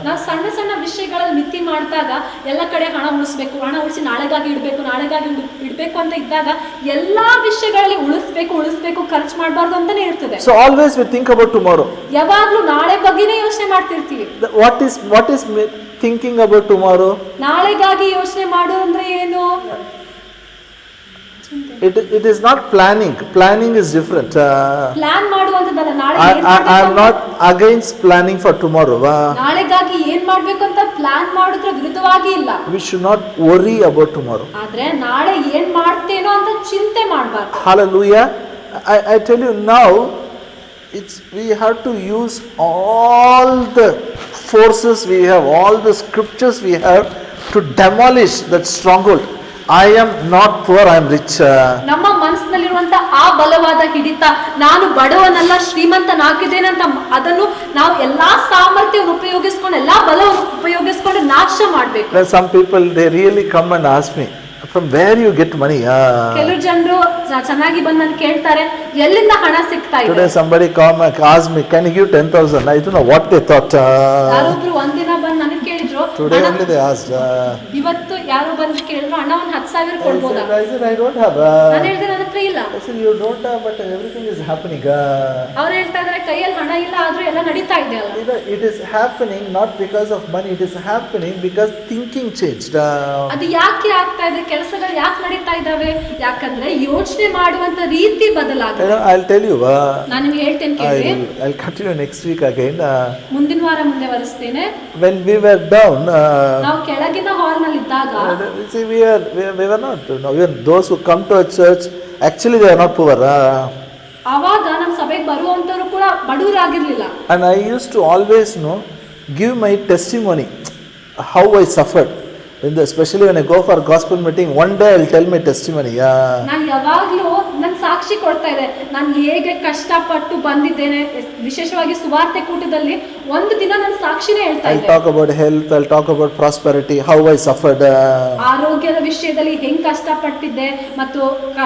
ನಾವು ಸಣ್ಣ ಸಣ್ಣ ವಿಷಯಗಳಲ್ಲಿ ಮಿತಿ ಮಾಡಿದಾಗ ಎಲ್ಲ ಕಡೆ ಹಣ ಉಳಿಸ್ಬೇಕು, ಹಣ ಉಳಿಸಿ ನಾಳೆಗಾಗಿ ಇಡಬೇಕು ಅಂತ ಇದ್ದಾಗ ಎಲ್ಲಾ ವಿಷಯಗಳಲ್ಲಿ ಉಳಿಸ್ಬೇಕು ಖರ್ಚು ಮಾಡಬಾರ್ದು ಅಂತಾನೆ ಇರ್ತದೆ. So always we think about tomorrow. ಯಾವಾಗ್ಲೂ ನಾಳೆ ಬಗ್ಗೆನೇ ಯೋಚನೆ ಮಾಡ್ತಿರ್ತೀವಿ. What is thinking about tomorrow? ನಾಳೆಗಾಗಿ ಯೋಚನೆ ಮಾಡು ಅಂದ್ರೆ ಏನು? It is not planning. Planning is different. Plan ಮಾಡುವಂತದಲ್ಲ. ನಾಳೆ I am not against planning for tomorrow. ನಾಳೆಗಾಗಿ ಏನ್ ಮಾಡ್ಬೇಕು ಅಂತ ಪ್ಲಾನ್ ಮಾಡೋದ್ರ ವಿರುದ್ಧವಾಗಿ ಇಲ್ಲ. We should not worry about tomorrow. ಆದ್ರೆ ನಾಳೆ ಏನ್ ಮಾಡ್ತೇನೋ ಅಂತ ಚಿಂತೆ ಮಾಡಬಾರ್ದು. Hallelujah. I tell you now, we have to use all the forces we have, all the scriptures we have to demolish that stronghold. I am not poor, I am rich. ನಮ್ಮ ಮನಸ್ಸಿನಲ್ಲಿರುವಂತ ಆ ಬಲವಾದ ಹಿಡಿತ, ನಾನು ಬಡವನಲ್ಲ ಶ್ರೀಮಂತನಾಗಿದ್ದೇನೆ ಅಂತ, ಅದನ್ನು ನಾವು ಎಲ್ಲಾ ಸಾಮರ್ಥ್ಯವನ್ನು ಉಪಯೋಗಿಸ್ಕೊಂಡು, ಎಲ್ಲಾ ಬಲವನ್ನು ಉಪಯೋಗಿಸ್ಕೊಂಡು ನಾಶ ಮಾಡ್ಬೇಕು. Some people, they really come and ask me, from where you get money? ಕೆಲವು ಜನರು ಚೆನ್ನಾಗಿ ಬಂದು ನಾನು ಕೇಳ್ತಾರೆ, ಎಲ್ಲಿಂದ ಹಣ ಸಿಗ್ತಾ ಇದೆ? Today somebody come and ask me, can you give 10,000? I don't know what they thought. ಯಾರೊಬ್ರು ಒಂದಿನ ಬಂದು ನನಗೆ ಕೇಳಿದ್ರು, Today only they asked. ಇವತ್ತು ಯಾರು ಬಂದು ಕೇಳಿದ್ರು, ಅಣ್ಣ 10,000 ಕೊಡ್ಬೋದಾ? I said, I don't have. ನಾನು ಹೇಳಿದೆ, ನನ್ನ ಹತ್ರ ಇಲ್ಲ. I said, you don't have, but everything is happening. ಅವ್ರು ಹೇಳ್ತಾ ಇದಾರೆ, ಕೈಯಲ್ಲಿ ಹಣ ಇಲ್ಲ ಆದ್ರೂ ಎಲ್ಲ ನಡೀತಾ ಇದೆ ಅಲ್ಲ. It is happening not because of money, it is happening because thinking changed. ಅದು ಯಾಕೆ ಆಗ್ತಾ ಇದೆ? ಕೆಲಸಗಳು ಯಾಕೆ ನಡೀತಾ ಇದಾವೆ? ಯಾಕಂದ್ರೆ ಯೋಚನೆ ಮಾಡುವಂತ ರೀತಿ ಬದಲಾಗಿದೆ. I'll tell you. ನಾನು ನಿಮ್ಗೆ ಹೇಳ್ತೇನೆ ಕೇಳಿ. I'll continue next week again. ಮುಂದಿನ ವಾರ ಮುಂದೆ ವರಿಸ್ತೇನೆ. When we were down, ನಾವು ಕೆಳಗಿನ ಹಾಲ್ ನಲ್ಲಿ ಇದ್ದಾಗ, see, we were not. Even those who come to a church, actually they are not poor. ಆವಾಗ ನಮ್ಮ ಸಭೆಗೆ ಬರುವಂತವರು ಕೂಡ ಬಡವರಾಗಿರ್ಲಿಲ್ಲ. And I used to always give my testimony how I suffered. Especially when I go for gospel meeting, one day I'll tell my testimony. ನಾನು ಯಾವಾಗ್ಲೂ ನನ್ನ ಸಾಕ್ಷಿ ಕೊಡ್ತಾ ಇದೆ, ನಾನು ಹೇಗೆ ಕಷ್ಟಪಟ್ಟು ಬಂದಿದ್ದೇನೆ. ವಿಶೇಷವಾಗಿ ಸುವಾರ್ತೆ ಕೂಟದಲ್ಲಿ ಒಂದು ದಿನ ನನ್ನ ಸಾಕ್ಷಿನೇ ಹೇಳ್ತಾ ಇದ್ದೆ. I'll talk about health, I'll talk about prosperity, how I suffered. ಆರೋಗ್ಯದ ವಿಷಯದಲ್ಲಿ ಹೆಂಗ್ ಕಷ್ಟಪಟ್ಟಿದ್ದೆ ಮತ್ತು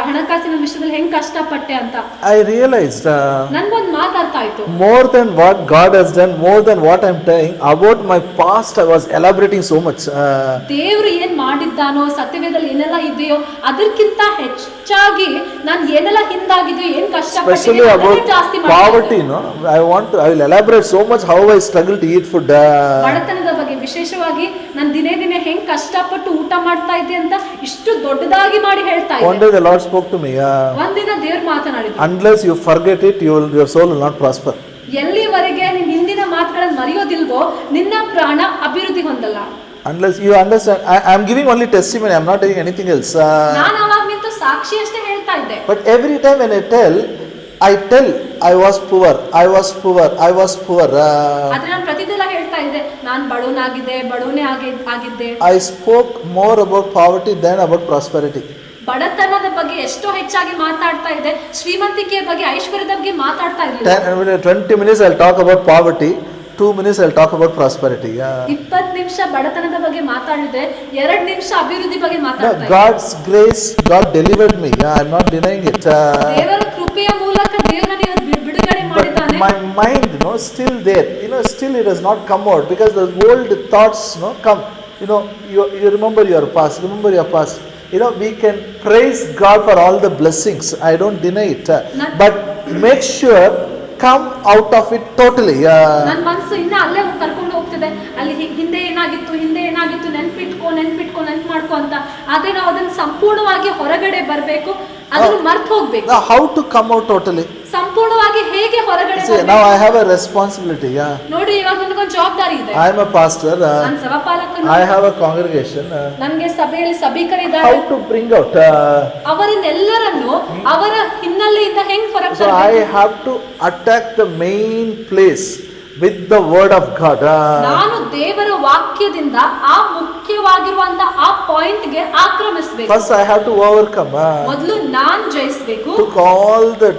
ಹಣಕಾಸಿನ ವಿಷಯದಲ್ಲಿ ಹೆಂಗ್ ಕಷ್ಟಪಟ್ಟೆ ಅಂತ I realized ನನ್ಗೊಂದು ಮಾತಾಡ್ತಾ ಇತ್ತು. more than what God has done, more than what I'm telling about my past, I was elaborating so much. ದೇವರು ಏನ್ ಮಾಡಿದ್ದಾನೋ, ಸತ್ಯವೇದದಲ್ಲಿ ಏನೆಲ್ಲ ಇದೆಯೋ ಅದಕ್ಕಿಂತ ಹೆಚ್ಚಾಗಿ ನಾನು ಏನೆಲ್ಲ ಹಿಂದಾಗಿದೆಯೋ, ಏನ್ Especially ಕಷ್ಟಪಟ್ಟಿದ್ದೆ about ಜಾಸ್ತಿ poverty, I will elaborate so much how I struggle to eat food. ಬಡತನದ ಬಗ್ಗೆ ವಿಶೇಷವಾಗಿ ನಾನು ದಿನೇ ದಿನೇ ಹೆಂಗ್ ಕಷ್ಟಪಟ್ಟು ಊಟ ಮಾಡ್ತಾ ಇದ್ದೆ ಅಂತ ಇಷ್ಟು ದೊಡ್ಡದಾಗಿ ಮಾಡಿ ಹೇಳ್ತಾ One ಇದ್ದೆ. day the Lord spoke to me. ಒಂದಿನ ದೇವ್ರು ಮಾತನಾಡಿದ್ರು, Unless you forget it, your soul will not prosper. ಎಲ್ಲಿವರೆಗೆ ನೀನ್ ಹಿಂದಿನ ಮಾತುಗಳನ್ನು ಮರೆಯೋದಿಲ್ವೋ ನಿನ್ನ ಪ್ರಾಣ ಅಭಿವೃದ್ಧಿ ಹೊಂದಲ್ಲ. Unless you understand, I am giving only testimony, I am not doing anything else. ನಾನು ಅವಾಗ ನಿಂತು ಸಾಕ್ಷಿ ಅಷ್ಟೇ ಹೇಳ್ತಾ ಇದ್ದೆ. But every time when I tell I was poor. ಆದ್ರೆ ನಾನು ಪ್ರತಿದಿನ ಹೇಳ್ತಾ ಇದ್ದೆ, ನಾನು ಬಡವನೇ ಆಗಿದ್ದೆ. I spoke more about poverty than about prosperity. ಬಡತನದ ಬಗ್ಗೆ ಎಷ್ಟೋ ಹೆಚ್ಚಾಗಿ ಮಾತಾಡ್ತಾ ಇದ್ದೆ, ಶ್ರೀಮಂತಿಕೆಯ ಬಗ್ಗೆ, ಐಶ್ವರ್ಯದ ಬಗ್ಗೆ ಮಾತಾಡ್ತಾ ಇರ್ಲಿಲ್ಲ. 20 minutes I'll talk about poverty, 2 minutes I'll talk about prosperity. 20 ನಿಮಿಷ ಬಡತನದ ಬಗ್ಗೆ ಮಾತಾಡಿದೆ, 2 ನಿಮಿಷ ಅಭಿವೃದ್ಧಿ ಬಗ್ಗೆ ಮಾತಾಡ್ತಾ ಇದ್ದೆ. God's grace, God delivered me. I'm not denying it. ದೇವರ ಕೃಪೆಯ ಮೂಲಕ ದೇವರು ನನಗೆ ಬಿಡುಗಡೆ ಮಾಡಿದ್ದಾನೆ. My mind, still there. Still it has not come out because the old thoughts, come. You remember your past. We can praise God for all the blessings. I don't deny it. But make sure come out of it totally. ನನ್ನ ಮನಸ್ಸು ಇನ್ನ ಅಲ್ಲೇ ಕರ್ಕೊಂಡು ಹೋಗ್ತದೆ. ಅಲ್ಲಿ ಹಿಂದೆ ಏನಾಗಿತ್ತು ನೆನ್ಪಿಟ್ಕೊ ಮಾಡ್ಕೊ ಅಂತ. ಆದ್ರೆ ನಾವು ಅದನ್ನ ಸಂಪೂರ್ಣವಾಗಿ ಹೊರಗಡೆ ಬರಬೇಕು, ಅದನ್ನು ಮರ್ತು ಹೋಗ್ಬೇಕು. How to come out totally? ಸಂಪೂರ್ಣವಾಗಿ ಹಾಗೆ ಹೇಗೆ ಹೊರಗಡೆ See, now I have a responsibility. Yeah. ನೋಡಿ, ಇವಾಗ ನನಗೊಂದು ಜವಾಬ್ದಾರಿ ಇದೆ. I am a pastor. ನಾನು ಸಭಾಪಾಲಕನು. I have a congregation. ನನಗೆ ಸಭೆಯಲ್ಲಿ ಸಭಿಕರಿದ್ದಾರೆ. How to bring out? ಅವರನ್ನೆಲ್ಲರನ್ನು ಅವರ ಹಿನ್ನೆಲೆಯಿಂದ ಹೆಂಗ್ ಹೊರಗೆ So I ತರಬೇಕು? have to attack the main place with the word of God. ನಾನು ದೇವರ ವಾಕ್ಯದಿಂದ ಆ ಮುಖ್ಯವಾಗಿರುವಂತ ಆ ಪಾಯಿಂಟ್ ಗೆ ಆಕ್ರಮಿಸಬೇಕು. First I have to overcome. ಮೊದಲು ನಾನು ಜಯಿಸಬೇಕು. Took all the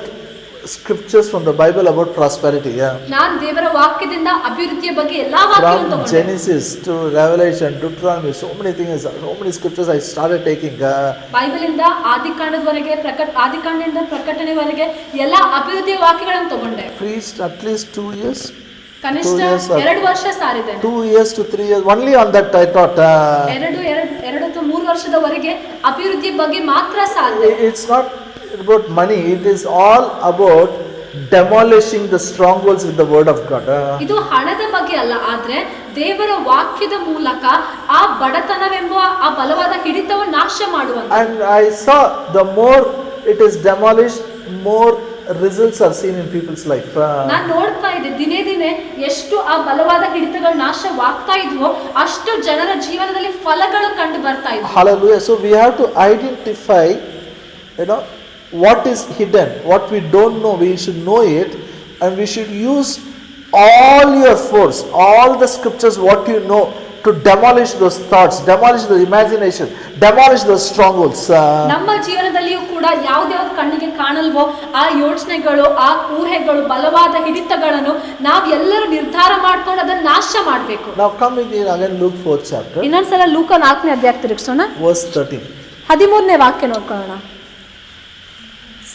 scriptures from the Bible about prosperity. ನಾನು ದೇವರ ವಾಕ್ಯದಿಂದ ಅಭಿವೃದ್ಧಿಯ ಬಗ್ಗೆ ಎಲ್ಲಾ ವಾಕ್ಯವನ್ನು From ತಗೊಂಡೆ. Genesis to Revelation, Deuteronomy, so many things, so many scriptures I started taking. Bible ಇಂದ ಆದಿಕಾಂಡದವರೆಗೆ ಆದಿಕಾಂಡದಿಂದ ಪ್ರಕಟಣೆವರೆಗೆ ಎಲ್ಲಾ ಅಭಿವೃದ್ಧಿಯ ವಾಕ್ಯಗಳನ್ನು ತಗೊಂಡೆ. Preached at least 2 years. ಕನಿಷ್ಠ 2 years 2 ವರ್ಷ ಸಾರಿದೆ. 2 years to 3 years. Only on that I taught. ಎರಡು ಅಥವಾ 3 ವರ್ಷದವರೆಗೆ ಅಭಿವೃದ್ಧಿಯ ಬಗ್ಗೆ ಮಾತ್ರ ಸಾರಿದೆ. It's not about money. It is all about demolishing the strongholds with the word of God. ಇದು ಹಣದ ಬಗ್ಗೆ ಅಲ್ಲ, ಆದ್ರೆ ದೇವರ ವಾಕ್ಯದ ಮೂಲಕ ಆ ಬಡತನವೆಂಬ ಆ ಬಲವಾದ ಹಿಡಿತವನ್ನು ನಾಶ ಮಾಡುವಂತ. And I saw the more it is demolished, more results are seen in people's life. ನಾನು ನೋಡ್ತಾ ಇದ್ದೆ ದಿನೇ ದಿನೇ ಎಷ್ಟು ಆ ಬಲವಾದ ಹಿಡಿತಗಳು ನಾಶವಾಗ್ತಾ ಇದ್ವೋ ಅಷ್ಟು ಜನರ ಜೀವನದಲ್ಲಿ ಫಲಗಳು ಕಂಡು ಬರ್ತಾ ಇದ್ವು. Hallelujah. So we have to identify, what is hidden, what we don't know. We should know it, and we should use all your force, all the scriptures, what you know, to demolish those thoughts, demolish the imagination, demolish those strongholds. ನಮ್ಮ ಜೀವನದಲ್ಲಿಯೂ ಕೂಡ ಯಾವ್ದ್ಯಾವ್ದು ಕಣ್ಣಿಗೆ ಕಾಣಲ್ವೋ ಆ ಯೋಚನೆಗಳು, ಆ ಊಹೆಗಳು, ಬಲವಾದ ಹಿಡಿತಗಳನ್ನು ನಾವ್ ಎಲ್ಲರೂ ನಿರ್ಧಾರ ಮಾಡ್ಕೊಂಡು ಅದನ್ನ ನಾಶ ಮಾಡ್ಬೇಕು. Now come with me again, Luke 4th chapter, ಇನ್ನೊಂದ್ಸಲ ಲೂಕ 4ನೇ ಅಧ್ಯಾಯಕ್ಕೆ ತಿರುಗಿಸೋಣ. verse 13. 13ನೇ ವಾಕ್ಯ ನೋಡ್ಕೊಳ್ಳೋಣ.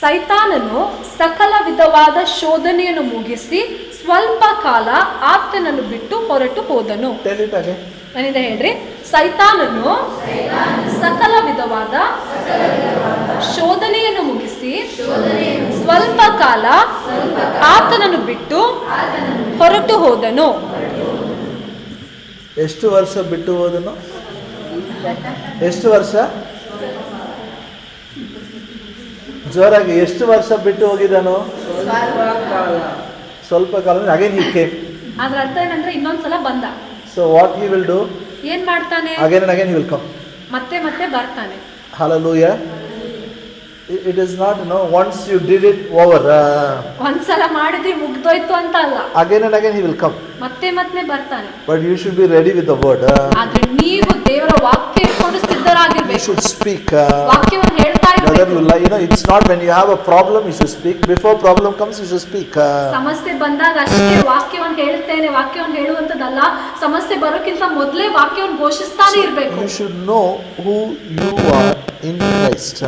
ಸೈತಾನನು ಸಕಲ ವಿಧವಾದ ಶೋಧನೆಯನ್ನು ಮುಗಿಸಿ ಸ್ವಲ್ಪ ಕಾಲ ಆತನನ್ನು ಬಿಟ್ಟು ಹೊರಟು ಹೋದನು. Tell it again. ಏನಿದೆ ಹೇಳ್ರಿ? ಸೈತಾನನು ಸಕಲ ವಿಧವಾದ ಶೋಧನೆಯನ್ನು ಮುಗಿಸಿ ಸ್ವಲ್ಪ ಕಾಲ ಆತನನ್ನು ಬಿಟ್ಟು ಹೊರಟು ಹೋದನು. ಎಷ್ಟು ವರ್ಷ ಬಿಟ್ಟು ಹೋದನು? ಎಷ್ಟು ವರ್ಷ? ಜೋರಾಗಿ, ಎಷ್ಟು ವರ್ಷ ಬಿಟ್ಟು ಹೋಗಿದನು? ಸ್ವಲ್ಪ ಕಾಲ. Again he came. ಅದ್ರ ಅರ್ಥ ಏನಂದ್ರೆ ಇನ್ನೊಂದ್ಸಲ ಬಂದ. So what he will do? ಏನ್ ಮಾಡ್ತಾನೆ? Again and again he will come. ಮತ್ತೆ ಮತ್ತೆ ಬರ್ತಾನೆ. Hallelujah. It is not, once you did it, over. ಒಂದ್ಸಲ ಮಾಡಿದ್ರೆ ಮುಗ್ದೋಯ್ತು ಅಂತ ಅಲ್ಲ. Again and again he will come. ಮತ್ತೆ ಮತ್ತೆ ಬರ್ತಾನೆ. But you should be ready with the word. ಆದ್ರೆ ನೀವು ದೇವರ ವಾಕ್ಯ ಇಟ್ಕೊಂಡು You ಸಿದ್ಧರಾಗಿರ್ಬೇಕು. should speak. ವಾಕ್ಯವನ್ನು ಹೇಳ್ತಾ Brother, ಇರ್ಬೇಕು. it's not when you have a problem you should speak. Before problem comes you should speak. ಸಮಸ್ಯೆ ಬಂದಾಗ ಅಷ್ಟೇ ವಾಕ್ಯವನ್ನು ಹೇಳ್ತೇನೆ, ವಾಕ್ಯವನ್ನು ಹೇಳುವಂತದ್ದಲ್ಲ. ಸಮಸ್ಯೆ ಬರೋಕ್ಕಿಂತ ಮೊದಲೇ ವಾಕ್ಯವನ್ನು ಘೋಷಿಸ್ತಾನೆ ಇರ್ಬೇಕು. You should know who you are in Christ.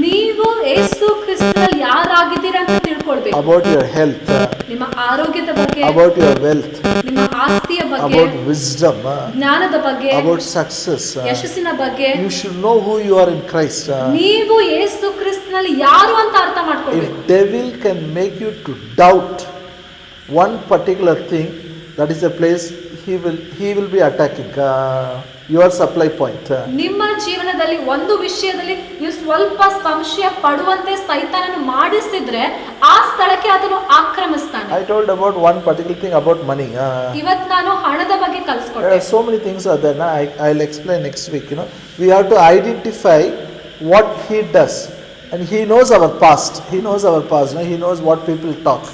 ನೀವು ಯೇಸು ಕ್ರಿಸ್ತನಲ್ಲಿ ಯಾರಾಗಿದ್ದೀರಾ ಅಂತ ತಿಳ್ಕೊಳ್ಬೇಕು. About your health. ನಿಮ್ಮ ಆರೋಗ್ಯದ ಬಗ್ಗೆ, About your wealth. ನಿಮ್ಮ ಆಸ್ತಿಯ ಬಗ್ಗೆ, About wisdom. ಜ್ಞಾನದ ಬಗ್ಗೆ, About success. ಯಶಸ್ಸಿನ ಬಗ್ಗೆ. You should know who you are in Christ. ನೀವು ಯೇಸು ಕ್ರಿಸ್ತನಲ್ಲಿ ಯಾರು ಅಂತ ಅರ್ಥ ಮಾಡ್ಕೊಳ್ಬೇಕು. If devil can make you to doubt one particular thing, that is a place he will be attacking your supply point. ನಿಮ್ಮ ಜೀವನದಲ್ಲಿ ಒಂದು ವಿಷಯದಲ್ಲಿ ನೀವು ಸ್ವಲ್ಪ ಸಂಶಯ ಪಡುವಂತೆ ಸೈತಾನನು ಮಾಡಿಸಿದ್ರೆ ಆ ಸ್ಥಳಕ್ಕೆ ಅದನ್ನು ಆಕ್ರಮಿಸ್ತಾನೆ. I told about one particular thing about money. ಇವತ್ತು ನಾನು ಹಣದ ಬಗ್ಗೆ There ಕಲಿಸ್ಕೊಟ್ಟೆ. are so many things are there. I'll explain next week. We have to identify what he does, and he knows our past. He knows our past. He knows what people talk,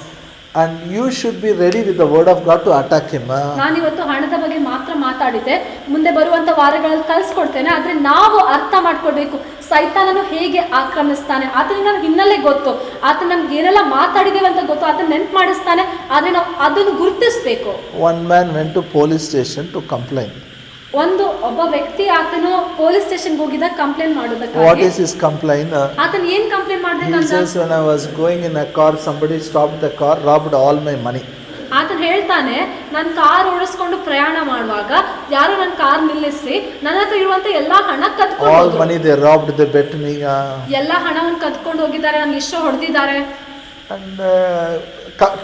and you should be ready with the word of God to attack him. ನಾನಿವತ್ತು ಹಣದ ಬಗ್ಗೆ ಮಾತ್ರ ಮಾತಾಡಿದ್ದೆ. ಮುಂದೆ ಬರುವಂತ ವಾರಗಳಲ್ಲಿ ಕಲಿಸ್ಕೊಡ್ತೇನೆ. ಆದ್ರೆ ನಾವು ಅರ್ಥ ಮಾಡ್ಕೊಳ್ಬೇಕು ಸೈತಾನನು ಹೇಗೆ ಆಕ್ರಮಿಸ್ತಾನೆ. ಆತನಿಗೆ ನಮ್ಗೆ ಹಿನ್ನೆಲೆ ಗೊತ್ತು, ಆತ ನಮ್ಗೆ ಏನೆಲ್ಲ ಮಾತಾಡಿದೇವೆ ಅಂತ ಗೊತ್ತು, ಆತ ನೆನ್ಪು ಮಾಡಿಸ್ತಾನೆ. ಆದ್ರೆ ನಾವು ಅದನ್ನು ಗುರುತಿಸ್ಬೇಕು. One man went to police station to complain. ಒಬ್ಬ ವ್ಯಕ್ತಿ ಆತನು ಪೊಲೀಸ್ ಸ್ಟೇಷನ್ಗೆ ಹೋಗಿದ್ದ complaint What ಮಾಡೋದಕ್ಕಾಗಿ. is his complaint? ಆತನ ಏನ್ ಕಂಪ್ಲೇಂಟ್ He ಮಾಡ್ಬೇಕಂತ? says, when I was going in a car, somebody stopped the car, robbed all my money. ಆತನ ಹೇಳ್ತಾನೆ, ನಾನು ಕಾರ್ ಓಡಿಸ್ಕೊಂಡು ಪ್ರಯಾಣ ಮಾಡುವಾಗ ಯಾರು ನನ್ನ ಕಾರ್ ನಿಲ್ಲಿಸಿ ನನ್ನ ಹತ್ರ ಇರುವಂತ ಎಲ್ಲಾ ಹಣ All ಕದ್ಕೊಂಡು money they robbed, they bet me. ಎಲ್ಲಾ ಹಣವನ್ನು ಕದ್ಕೊಂಡು ಹೋಗಿದ್ದಾರೆ, ನನ್ಗೆ ಇಷ್ಟು ಹೊಡೆದಿದ್ದಾರೆ. And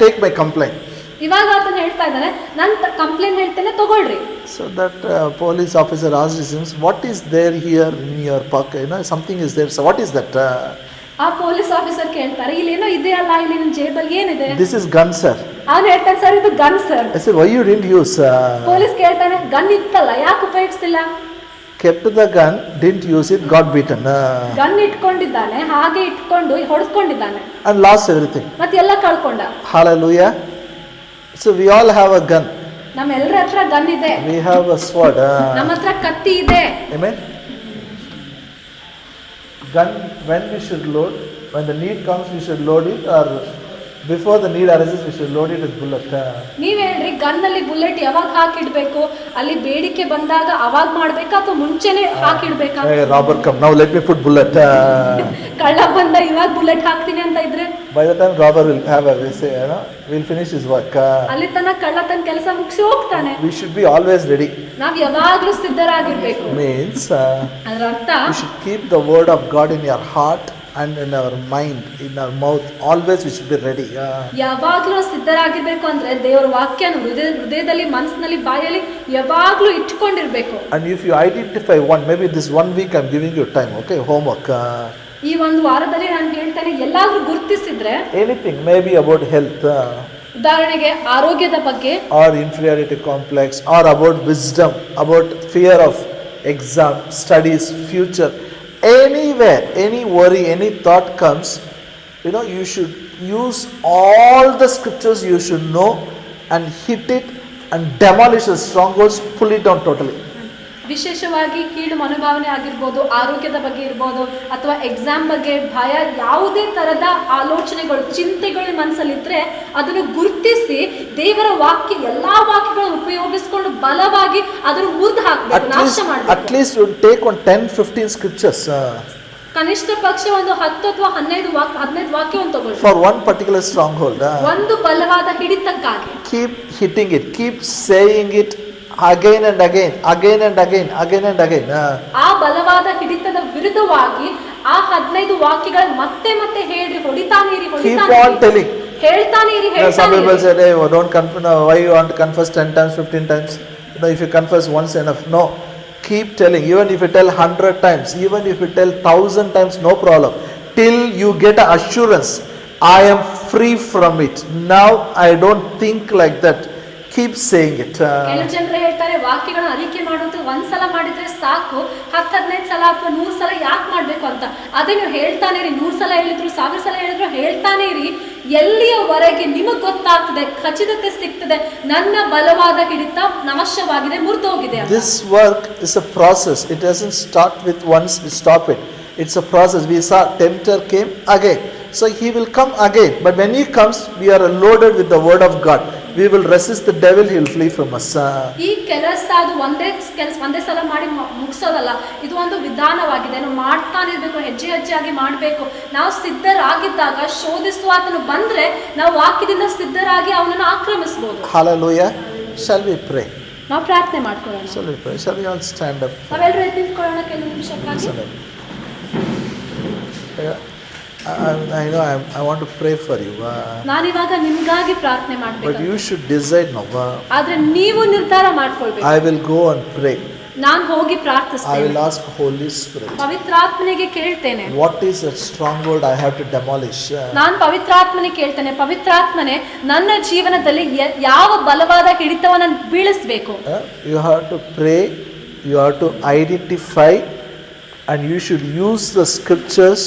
take my complaint. ಇವಾಗ ಆತನ ಹೇಳ್ತಾ ಇದ್ದಾನೆ, ನಾನು ಕಂಪ್ಲೇಂಟ್ ಹೇಳ್ತೇನೆ, ತಗೊಳ್ರಿ. So that police officer asked him, what is there here in your pocket? Something is there. So what is that? ಆ ಪೊಲೀಸ್ ಆಫೀಸರ್ ಕೇಳ್ತಾರೆ ಇಲ್ಲೇನೋ ಇದೆ ಅಲ್ಲ, ಇಲ್ಲಿ ನಿನ್ ಜೇಬಲ್ಲಿ ಏನಿದೆ? This is gun, sir. ಅವ್ನು ಹೇಳ್ತಾನೆ ಸರ್ ಇದು gun sir. I said, why you didn't use? Police ಕೇಳ್ತಾನೆ ಗನ್ ಇತ್ತಲ್ಲ ಯಾಕೆ ಉಪಯೋಗಿಸ್ತಿಲ್ಲ? Kept the gun, didn't use it, got beaten. Gun ಇಟ್ಕೊಂಡಿದ್ದಾನೆ, ಹಾಗೆ ಇಟ್ಕೊಂಡು ಹೊಡೆಸ್ಕೊಂಡಿದ್ದಾನೆ And lost everything. ಮತ್ತೆ ಎಲ್ಲ ಕಳ್ಕೊಂಡ. Hallelujah. So we all have a gun. ನಮ್ಮೆಲ್ಲರ ಹತ್ರ ಗನ್ ಇದೆ, We have a sword. ನಮ್ಮ ಹತ್ರ ಕತ್ತಿ ಇದೆ. Amen. Gun, when we should load, when the need comes we should load it, or before the need arises we should load it with bullet. ನೀವ್ ಹೇಳ್ರಿ gun ಅಲ್ಲಿ bullet ಯಾವಾಗ ಹಾಕಿಡ್ಬೇಕು? ಅಲ್ಲಿ ಬೇಡಿಕೆ ಬಂದಾಗ ಅವಾಗ ಮಾಡ್ಬೇಕಾ ಅಥವಾ ಮುಂಚೆನೆ ಹಾಕಿಡ್ಬೇಕಾ? Hey, robber come, now let me put bullet. ಕಳ್ಳ ಬಂದ ಇವಾಗ ಬುಲೆಟ್ ಹಾಕ್ತೀನಿ ಅಂತ ಇದ್ರೆ By the time robber will have a, say, will finish his work. ಅಲ್ಲಿ ತನಕ ಕಳ್ಳ ತನ್ನ ಕೆಲಸ ಮುಗಿಸಿ ಹೋಗ್ತಾನೆ. We should be always ready. ನಾವ್ ಯಾವಾಗ್ಲೂ ಸಿದ್ಧರಾಗಿರ್ಬೇಕು. Means ಅದರ ಅರ್ಥ we should keep the word of God in your heart and in our mind, in our mouth. Always we should be ready. ಯಾವಾಗ್ಲೂ ಸಿದ್ಧರಾಗಿರ್ಬೇಕು ಅಂದ್ರೆ ದೇವರ ವಾಕ್ಯನ ಹೃದಯದಲ್ಲಿ, ಮನಸ್ಸಿನಲ್ಲಿ, ಬಾಯಲ್ಲಿ ಯಾವಾಗ್ಲೂ ಇಟ್ಕೊಂಡಿರ್ಬೇಕು. And if you identify one, maybe this 1 week I'm giving you time, okay, homework. ಈ ಒಂದು ವಾರದಲ್ಲಿ ನಾನು ಹೇಳ್ತೇನೆ ಎಲ್ಲಾದ್ರೂ ಗುರುತಿಸಿದ್ರೆ Anything, maybe about health, ಉದಾಹರಣೆಗೆ ಆರೋಗ್ಯದ ಬಗ್ಗೆ, or inferiority complex, or about wisdom, about fear of exam, studies, future. Anywhere, any worry, any thought comes, you should use all the scriptures you should know and hit it and demolish the strongholds, pull it down totally. ವಿಶೇಷವಾಗಿ ಕೀಳು ಮನೋಭಾವನೆ ಆಗಿರ್ಬೋದು, ಆರೋಗ್ಯದ ಬಗ್ಗೆ ಇರ್ಬೋದು, ಅಥವಾ exam ಬಗ್ಗೆ ಭಯ, ಯಾವುದೇ ತರದ ಆಲೋಚನೆಗಳು, ಚಿಂತೆಗಳು ಮನಸ್ಸಲ್ಲಿದ್ರೆ ಅದನ್ನು ಗುರುತಿಸಿ ದೇವರ ವಾಕ್ಯ, ಎಲ್ಲಾ ವಾಕ್ಯಗಳನ್ನು ಉಪಯೋಗಿಸಿಕೊಂಡು ಬಲವಾಗಿ ಅದನ್ನು ಮುರಿದು ಹಾಕಬೇಕು, ನಾಶ ಮಾಡಬೇಕು. At least you take on 10-15 scriptures. ಕನಿಷ್ಠ ಪಕ್ಷ ಒಂದು 10 ಅಥವಾ 15 ವಾಕ್ಯವನ್ನು ತಗೊಳ್ಳಿ. For one particular stronghold. ಒಂದು ಬಲವಾದ ಹಿಡಿತಕ್ಕಾಗಿ. Keep hitting it, keep saying it again and again, again and again, again and again. ಆ ಬಲವಾದ ಹಿಡಿತದ ವಿರುದ್ಧವಾಗಿ ಆ 15 ವಾಕ್ಯಗಳನ್ನು ಮತ್ತೆ ಮತ್ತೆ ಹೇಳಿ ಹೊಡಿತಾನೆ ಇರಿ, Keep on telling. ಹೇಳ್ತಾನೆ ಇರಿ, Some ಹೇಳ್ತಾನೆ people ಇರಿ. say, hey, don't confess. Why you want to confess 10 times, 15 times? If you confess once enough. No. Keep telling. Even if you tell 100 times, even if you tell 1000 times, no problem. Till you get an assurance, I am free from it. Now I don't think like that. Keep saying it. ಕೆಲವು ಜನರು ಹೇಳ್ತಾರೆ ವಾಕ್ಯಗಳನ್ನ ಅರಿಕೆ ಮಾಡುವಂತ ಒಂದ್ಸಲ ಮಾಡಿದ್ರೆ ಸಾಕು, 10-15 ಸಲ ಅಥವಾ 100 ಸಲ ಯಾಕೆ ಮಾಡ್ಬೇಕು ಅಂತ. ಅದೇ ನೀವು ಹೇಳ್ತಾನೆ ಇರಿ, 100 ಸಲ ಹೇಳಿದ್ರು, 1000 ಸಲ ಹೇಳಿದ್ರು ಹೇಳ್ತಾನೆ ಇರಿ. ಎಲ್ಲಿಯವರೆಗೆ ನಿಮಗ್ ಗೊತ್ತಾಗ್ತದೆ, ಖಚಿತತೆ ಸಿಗ್ತದೆ, ನನ್ನ ಬಲವಾದ ಹಿಡಿತ ನಾಶವಾಗಿದೆ, ಮುರಿದೋಗಿದೆ. This work is a process. It doesn't start with once we stop it. It's a process. We saw tempter came again. So he will come again. But when he comes, we are loaded with the word of God. We will resist the devil, he will flee from us. ಈ ಕೆಲಸ ಅದು ಒಂದೇ ಸಲ ಮಾಡಿ ಮುಗಿಸೋದಲ್ಲ, ಇದು ಒಂದು ವಿಧಾನವಾಗಿದೆ. ನಾವು ಮಾಡ್ತಾನೆ ಇರ್ಬೇಕು, ಹೆಜ್ಜೆ ಹೆಜ್ಜೆಯಾಗಿ ಮಾಡಬೇಕು. ನಾವು ಸಿದ್ಧರಾಗಿದ್ದಾಗ ಶೋಧಿಸುವ ಆತನು ಬಂದ್ರೆ ನಾವು ವಾಕ್ಯದಿಂದ ಸಿದ್ಧರಾಗಿ ಅವನನ್ನು ಆಕ್ರಮಿಸಬಹುದು. Hallelujah. Shall we pray? ನಾವು ಪ್ರಾರ್ಥನೆ ಮಾಡ್ಕೊಳ್ಳೋಣ. Shall we pray? Shall we all stand up? ನಾವೆಲ್ಲರೂ ಎದ್ದು ನಿಂತ್ಕೊಳ್ಳೋಣ ಕೆಲವು ನಿಮಿಷಕ್ಕಾಗಿ. I know I want to pray for you. ನಾನಿವಾಗ ನಿಮ್ಗಾಗಿ ಪ್ರಾರ್ಥನೆ But ಮಾಡ್ಬೇಕು. you should decide now. ಆದ್ರೆ ನೀವು ನಿರ್ಧಾರ ಮಾಡ್ಕೊಳ್ಬೇಕು. I will go and pray. ನಾನು ಹೋಗಿ I ಪ್ರಾರ್ಥಿಸ್ತೇನೆ. will ask Holy Spirit. ಪವಿತ್ರಾತ್ಮನಿಗೆ ಕೇಳ್ತೇನೆ. What is that stronghold I have to demolish? ನಾನು ಪವಿತ್ರಾತ್ಮನಿಗೆ ಕೇಳ್ತೇನೆ, ಪವಿತ್ರಾತ್ಮನೆ ನನ್ನ ಜೀವನದಲ್ಲಿ ಯಾವ ಬಲವಾದ ಹಿಡಿತವನ್ನ ಬೀಳಿಸಬೇಕು. You have to pray. You have to identify, and you should use the scriptures.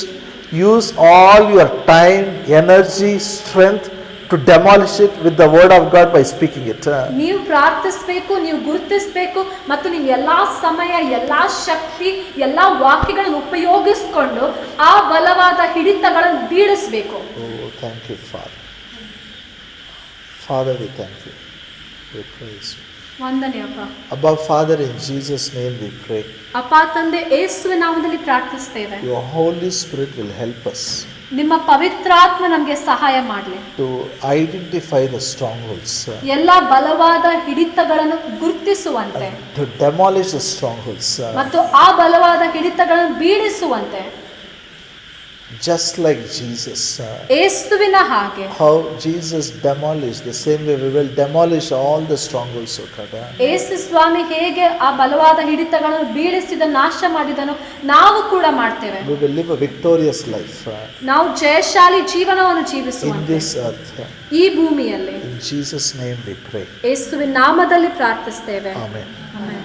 Use all your time, energy, strength to demolish it with the word of God by speaking it. ನೀವು ಪ್ರಾರ್ಥಿಸಬೇಕು, ನೀವು ಗುರುತಿಸಬೇಕು, ಮತ್ತು ನೀವು ಎಲ್ಲಾ ಸಮಯ, ಎಲ್ಲಾ ಶಕ್ತಿ, ಎಲ್ಲಾ ವಾಕ್ಯಗಳನ್ನು ಉಪಯೋಗಿಸಿಕೊಂಡು ಆ ಬಲವಾದ ಹಿಡಿತಗಳನ್ನು ಬೀಳಿಸಬೇಕು. Oh, thank you, Father. Father, we thank you. We praise you. ವಂದನೆ ಅಪ್ಪ. Abba, Father, in Jesus' name we pray. ಅಪ್ಪ ತಂದೆ, ಯೇಸುವಿನ ನಾಮದಲ್ಲಿ ಪ್ರಾರ್ಥಿಸ್ತೇವೆ. Your Holy Spirit will help us ನಿಮ್ಮ ಪವಿತ್ರಾತ್ಮ ನಮಗೆ ಸಹಾಯ ಮಾಡಲಿ. to identify the strongholds. ಎಲ್ಲ ಬಲವಾದ ಹಿಡಿತಗಳನ್ನು ಗುರುತಿಸುವಂತೆ, To demolish the strongholds. ಮತ್ತು ಆ ಬಲವಾದ ಹಿಡಿತಗಳನ್ನು ಬೀಳಿಸುವಂತೆ. Just like Jesus. ಯೇಸುವಿನ ಹಾಗೆ How Jesus demolished, the same way we will demolish all the strongholds of Satan. ಯೇಸು ಸ್ವಾಮಿ ಹೇಗೆ ಆ ಬಲವಾದ ಹಿಡಿತಗಳನ್ನು ಬೀಳಿಸಿದ ನಾಶ ಮಾಡಿದನು, ನಾವು ಕೂಡ ಮಾಡ್ತೇವೆ. We will live a victorious life ನಾವು ಜಯಶಾಲಿ ಜೀವನವನ್ನು in ಜೀವಿಸುವ this earth. ಈ ಭೂಮಿಯಲ್ಲಿ In Jesus' name we pray. ಯೇಸುವಿನ ನಾಮದಲ್ಲಿ ಪ್ರಾರ್ಥಿಸ್ತೇವೆ. Amen. ಆಮೆನ್.